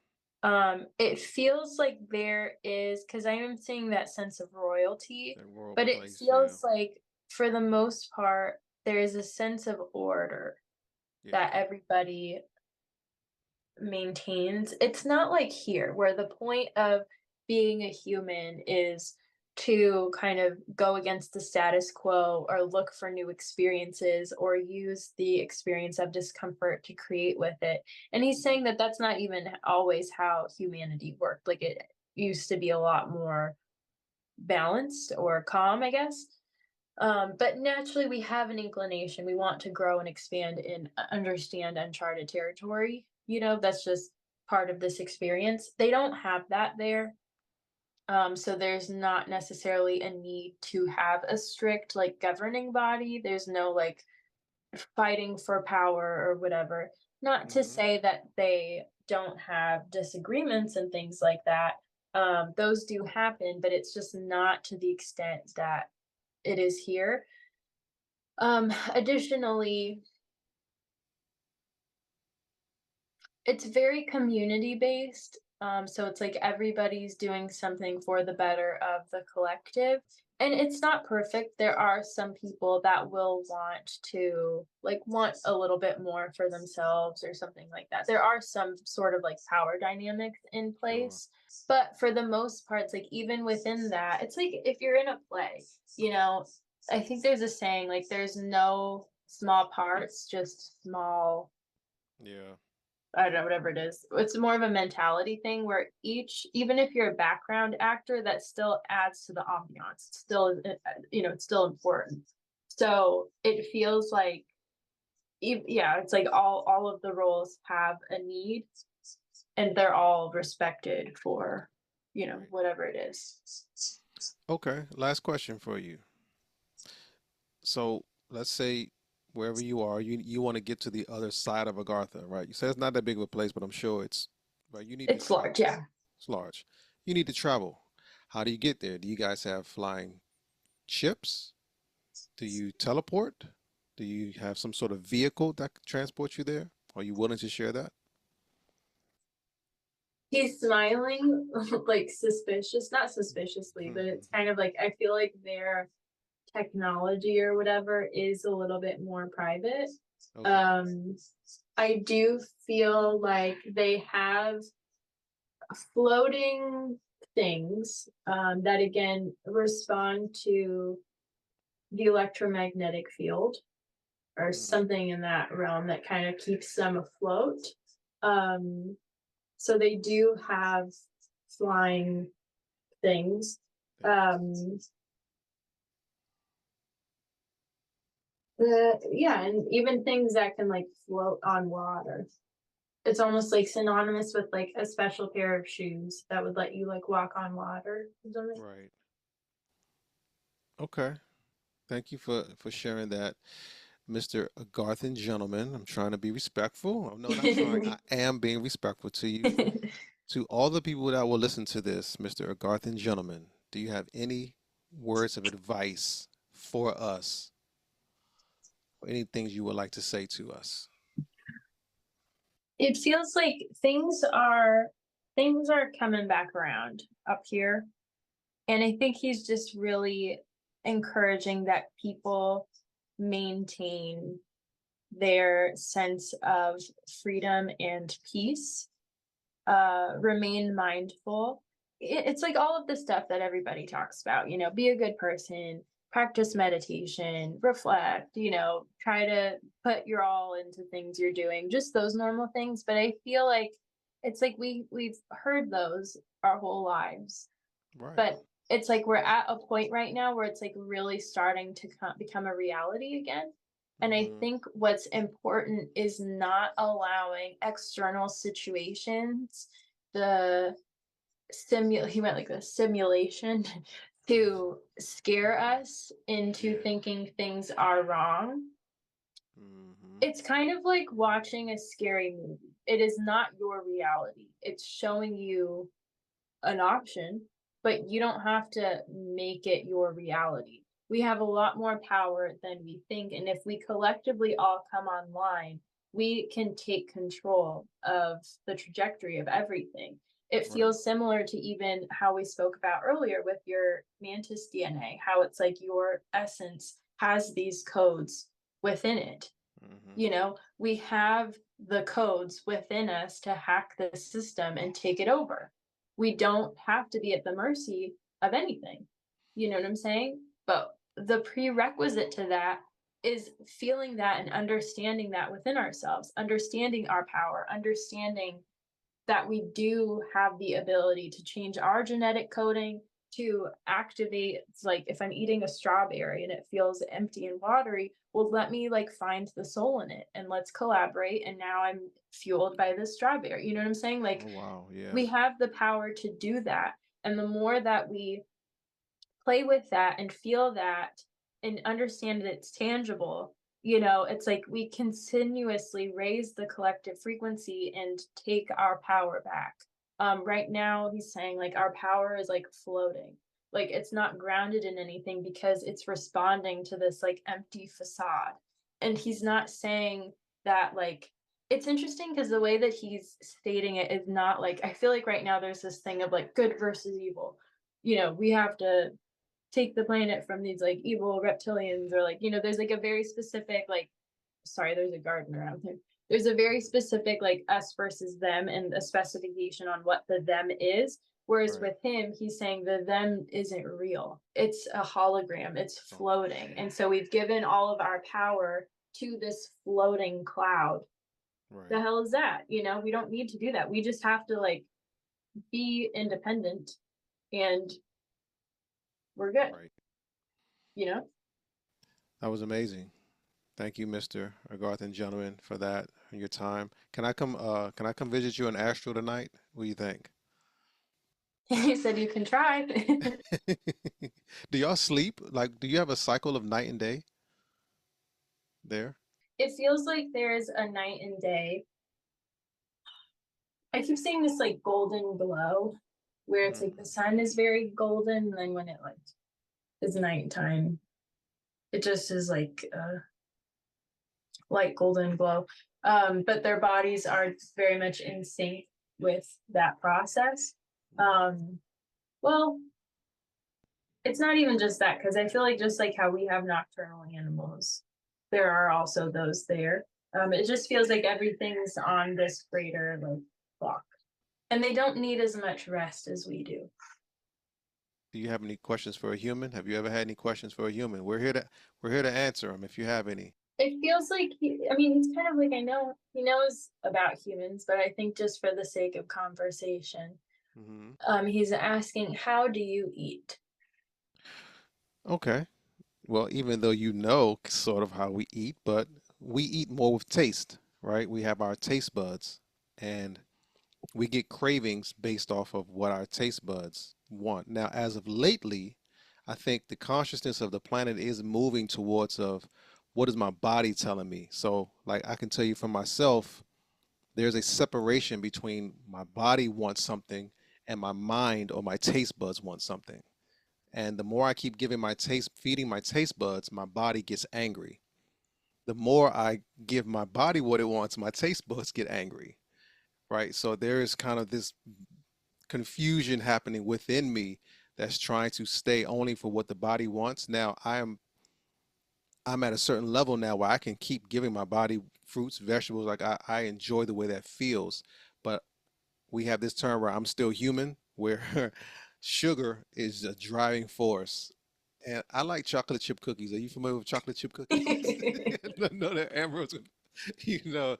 It feels like there is because I am seeing that sense of royalty, That royal but it place. Yeah. feels like for the most part there is a sense of order Yeah. that everybody maintains. It's not like here where the point of being a human is to kind of go against the status quo or look for new experiences or use the experience of discomfort to create with it. And he's saying that that's not even always how humanity worked. Like it used to be a lot more balanced or calm, I guess. But naturally, we have an inclination. We want to grow and expand and understand uncharted territory. That's just part of this experience. They don't have that there. So there's not necessarily a need to have a strict like governing body. There's no like fighting for power or whatever. Not to Hmm. say that they don't have disagreements and things like that. Those do happen, but it's just not to the extent that it is here. Additionally, it's very community based. So it's like everybody's doing something for the better of the collective. And it's not perfect. There are some people that will want to like want a little bit more for themselves or something like that. There are some sort of like power dynamics in Sure. place. But for the most part, it's like even within that, it's like if you're in a play, you know, I think there's a saying like there's no small parts, just small Yeah. I don't know, whatever it is. It's more of a mentality thing where each, even if you're a background actor, that still adds to the ambiance. It's still, it's still important. So it feels like, yeah, it's like all of the roles have a need, and they're all respected for, Right. whatever it is. Okay, last question for you. So let's say wherever you are, you want to get to the other side of Agartha, right? You said it's not that big of a place, but I'm sure it's right. You need to It's large, travel. yeah. It's large. You need to travel. How do you get there? Do you guys have flying ships? Do you teleport? Do you have some sort of vehicle that could transport you there? Are you willing to share that? He's smiling, like suspicious, not suspiciously, but it's Mhm. kind of like I feel like their technology or whatever is a little bit more private. Okay. Um, I do feel like they have floating things that again respond to the electromagnetic field or Mm, something in that realm that kind of keeps them afloat. Um, so they do have flying things. things. Um, yeah, and even things that can like float on water. It's almost like synonymous with like a special pair of shoes that would let you like walk on water or something. Right. Okay. Thank you for sharing that, Mr. Garthan gentleman. I'm trying to be respectful. Oh, no, not trying. I am being respectful to you. To all the people that will listen to this, Mr. Agarthan gentleman, do you have any words of advice for us or any things you would like to say to us? It feels like things are coming back around up here. And I think he's just really encouraging that people maintain their sense of freedom and peace, remain mindful. It's like all of the stuff that everybody talks about, be a good person, practice Yeah. meditation, reflect, try to put your all into things you're doing, just those normal things. But I feel like it's like we've heard those our whole lives, Right. but it's like we're at a point right now where it's like really starting to become a reality again. And I Hmm. think what's important is not allowing external situations, the he went like the simulation, to scare us into Yeah. thinking things are wrong. Hmm. It's kind of like watching a scary movie. It is not your reality. It's showing you an option, but you don't have to make it your reality. We have a lot more power than we think. And if we collectively all come online, we can take control of the trajectory of everything. It Right. feels similar to even how we spoke about earlier with your mantis DNA, how it's like your essence has these codes within it. Hmm. We have the codes within us to hack the system and take it over. We don't have to be at the mercy of anything. You know what I'm saying? But the prerequisite to that is feeling that and understanding that within ourselves, understanding our power, understanding that we do have the ability to change our genetic coding, to activate. It's like if I'm eating a strawberry and it feels empty and watery, well, let me like find the soul in it and let's collaborate, and now I'm fueled by this strawberry. You know what I'm saying? Oh, Like wow. Yeah. we have the power to do that, and the more that we play with that and feel that and understand that it's tangible, it's like we continuously raise the collective frequency and take our power back. Right now, he's saying like our power is like floating, like it's not grounded in anything because it's responding to this like empty facade. And he's not saying that like it's interesting because the way that he's stating it is not like I feel like right now there's this thing of like good versus evil. We have to take the planet from these like evil reptilians, or like there's like a very specific like, sorry, there's a garden around here. There's a very specific like us versus them and a specification on what the them is. Whereas Right. with him, he's saying the them isn't real. It's a hologram. It's floating. Okay. And so we've given all of our power to this floating cloud. The Right. hell is that? We don't need to do that. We just have to like be independent and we're good, Right. you know? That was amazing. Thank you, Mr. Agartha and gentlemen, for that and your time. Can I come visit you in Astro tonight? What do you think? He said you can try. Do y'all sleep? Like, do you have a cycle of night and day there? It feels like there's a night and day. I keep saying this like golden glow, where it's like the Mm, sun is very golden, and then when it like is nighttime, it just is like light golden glow. But their bodies are very much in sync with that process. right. Well, it's not even just that, because I feel like just like how we have nocturnal animals, there are also those there. It just feels like everything's on this greater like clock. And they don't need as much rest as we do. Do you have any questions for a human? Have you ever had any questions for a human? We're here to answer them if you have any. It feels like I mean, he's kind of like, I know he knows about humans, but I think just for the sake of conversation, Hmm. he's asking, how do you eat? Okay. Well, even though you know sort of how we eat, but we eat more with taste, right? We have our taste buds, and we get cravings based off of what our taste buds want. Now, as of lately, I think the consciousness of the planet is moving towards of what is my body telling me. So, like I can tell you for myself, there's a separation between my body wants something and my mind or my taste buds want something. And the more I keep feeding my taste buds, my body gets angry. The more I give my body what it wants, my taste buds get angry, right? So there is kind of this confusion happening within me that's trying to stay only for what the body wants. Now I'm at a certain level now where I can keep giving my body fruits, vegetables. Like I enjoy the way that feels. But we have this term where I'm still human, where sugar is a driving force. And I like chocolate chip cookies. Are you familiar with chocolate chip cookies? No, no, that Ambrose, you know,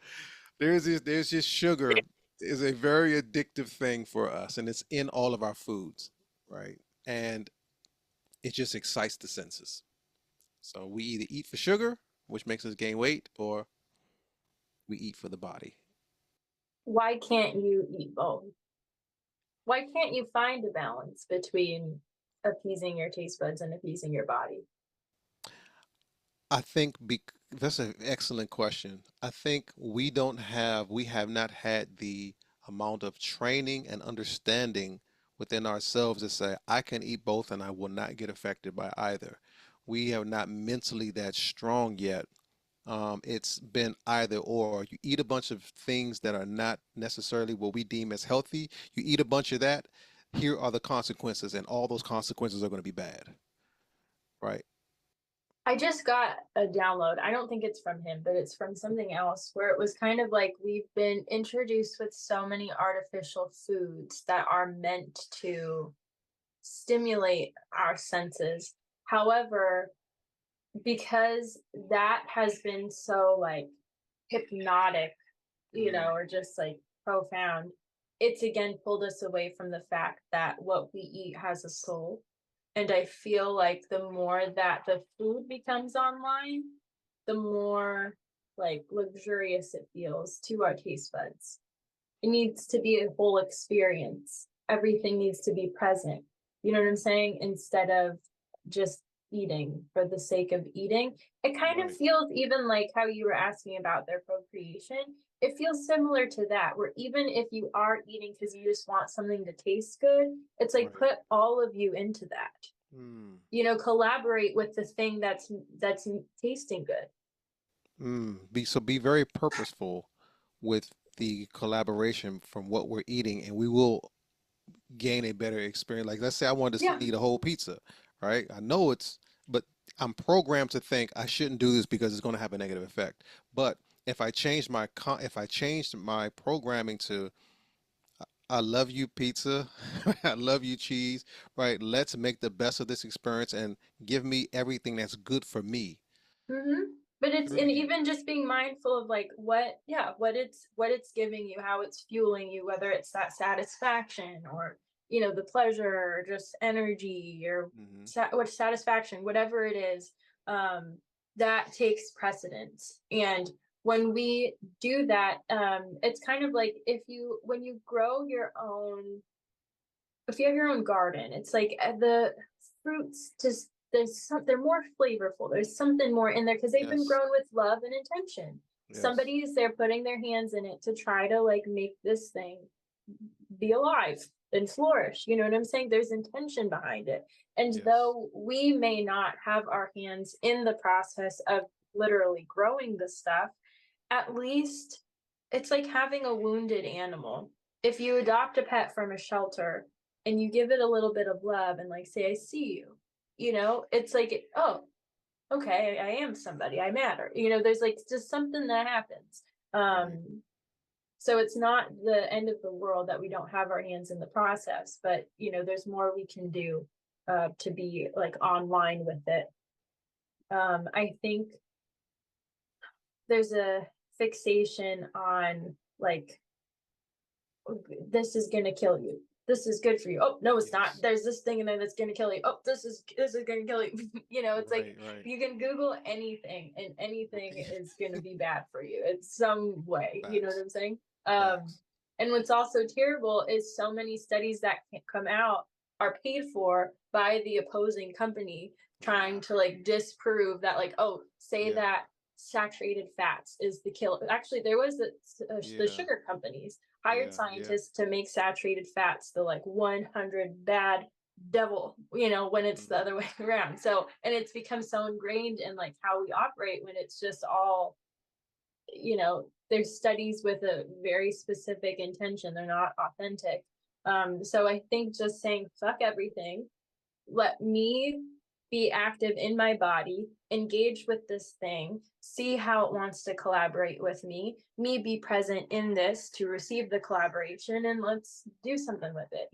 there's just sugar is a very addictive thing for us, and it's in all of our foods, right? And it just excites the senses. So we either eat for sugar, which makes us gain weight, or we eat for the body. Why can't you eat both? Why can't you find a balance between appeasing your taste buds and appeasing your body? I think that's an excellent question. I think we have not had the amount of training and understanding within ourselves to say, I can eat both and I will not get affected by either. We are not mentally that strong yet. It's been either or. You eat a bunch of things that are not necessarily what we deem as healthy. You eat a bunch of that. Here are the consequences, and all those consequences are going to be bad, right? I just got a download. I don't think it's from him, but it's from something else where it was kind of like we've been introduced with so many artificial foods that are meant to stimulate our senses. However, because that has been so like hypnotic, Mm, or just like profound, it's again pulled us away from the fact that what we eat has a soul. And I feel like the more that the food becomes online, the more like luxurious it feels to our taste buds. It needs to be a whole experience. Everything needs to be present. You know what I'm saying? Instead of just eating for the sake of eating. It kind of right, feels even like how you were asking about their procreation. It feels similar to that, where even if you are eating because you just want something to taste good, it's like right. put all of you into that. Mm. Collaborate with the thing that's tasting good. Be very purposeful with the collaboration from what we're eating, and we will gain a better experience. Like let's say I wanted to Yeah. eat a whole pizza, right? I know but I'm programmed to think I shouldn't do this because it's going to have a negative effect. But if I changed my programming to I love you pizza, I love you cheese, right? Let's make the best of this experience and give me everything that's good for me. Mm-hmm. But it's, and Three. even just being mindful of like what, yeah, what it's giving you, how it's fueling you, whether it's that satisfaction or, the pleasure or just energy or Mm-hmm. what satisfaction, whatever it is, um, that takes precedence. And when we do that, it's kind of like when you grow your own, if you have your own garden, it's like the fruits just they're more flavorful. There's something more in there because they've been Yes. grown with love and intention. Yes. Somebody's there putting their hands in it to try to like make this thing be alive and flourish. You know what I'm saying? There's intention behind it. And Yes. though we may not have our hands in the process of literally growing the stuff, at least it's like having a wounded animal. If you adopt a pet from a shelter and you give it a little bit of love and like say, I see you, it's like, oh, okay, I am somebody, I matter. There's like just something that happens. Right. So it's not the end of the world that we don't have our hands in the process, but there's more we can do to be like online with it. I think there's a fixation on like, this is gonna kill you. This is good for you. Oh no, it's not. Yes. There's this thing and then it's gonna kill you. Oh, this is gonna kill you. It's like Right. Right. you can Google anything and anything is gonna be bad for you in some way. You know what Facts. I'm saying? Facts. And what's also terrible is so many studies that come out are paid for by the opposing company trying Yeah. to like disprove that, like, oh, say Yeah. that saturated fats is the killer. Actually, there was the Yeah. sugar companies hired Yeah. Yeah. scientists to make saturated fats the like 100 bad devil, when it's the Mm-hmm. other way around. So, and it's become so ingrained in like how we operate when it's just all, there's studies with a very specific intention. They're not authentic. So I think just saying fuck everything, let me be active in my body, engage with this thing, see how it wants to collaborate with me be present in this to receive the collaboration, and let's do something with it.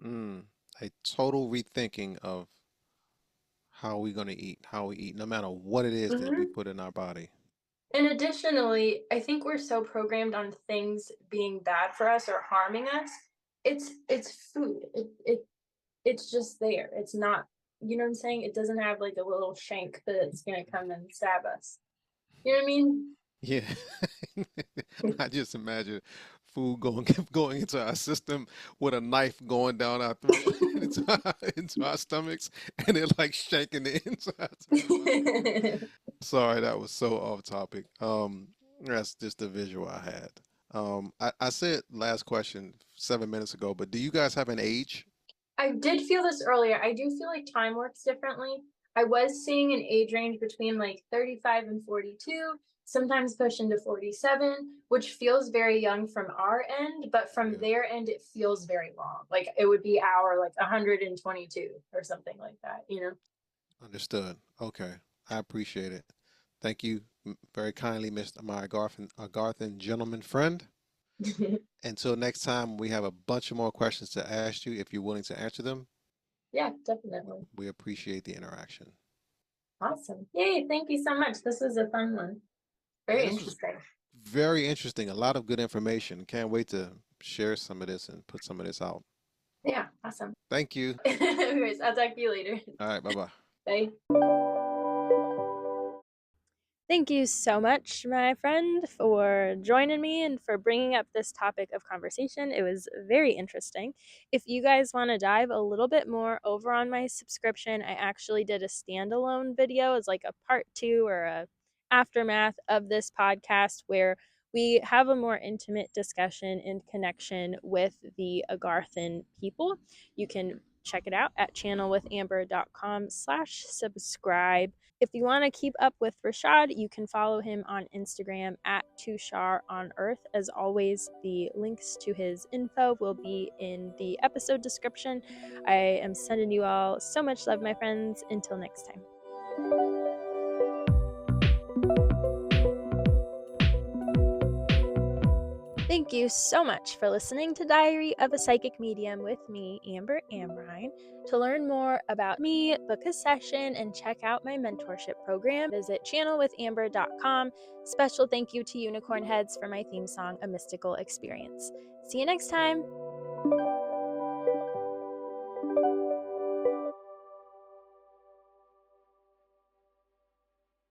Mm. A total rethinking of how we're going to eat, how we eat, no matter what it is that we Mm-hmm. put in our body. And additionally, I think we're so programmed on things being bad for us or harming us. It's food. It's just there. It's not, you know what I'm saying? It doesn't have like a little shank that's gonna come and stab us. You know what I mean? Yeah. I just imagine food going going into our system with a knife going down our throat into our stomachs and it like shaking the insides of our body. Sorry, that was so off topic. That's just the visual I had. I said last question 7 minutes ago, but do you guys have an age? I did feel this earlier. I do feel like time works differently. I was seeing an age range between like 35 and 42, sometimes push into 47, which feels very young from our end, but from Yeah, their end, it feels very long. Like it would be our like 122 or something like that. understood. Okay, I appreciate it. Thank you very kindly, Mr. My Agarthan gentleman friend. Until next time, we have a bunch of more questions to ask you if you're willing to answer them. Yeah, definitely. We appreciate the interaction. Awesome. Yay, thank you so much. This was a fun one. Yeah, Very this was interesting. very interesting. A lot of good information. Can't wait to share some of this and put some of this out. Yeah, awesome. Thank you. Anyways, I'll talk to you later. All right, bye bye. Bye. Thank you so much, my friend, for joining me and for bringing up this topic of conversation. It was very interesting. If you guys want to dive a little bit more over on my subscription, I actually did a standalone video as like a part 2 or a aftermath of this podcast where we have a more intimate discussion and connection with the Agarthan people. You can check it out at channelwithamber.com/subscribe. If you want to keep up with Rashad, you can follow him on Instagram at Tushar on Earth. As always, the links to his info will be in the episode description. I am sending you all so much love, my friends. Until next time. Thank Thank you so much for listening to Diary of a Psychic Medium with me, Amber Amrine. To learn more about me, book a session, and check out my mentorship program, visit channelwithamber.com. Special thank you to Unicorn Heads for my theme song, A Mystical Experience. See you next time.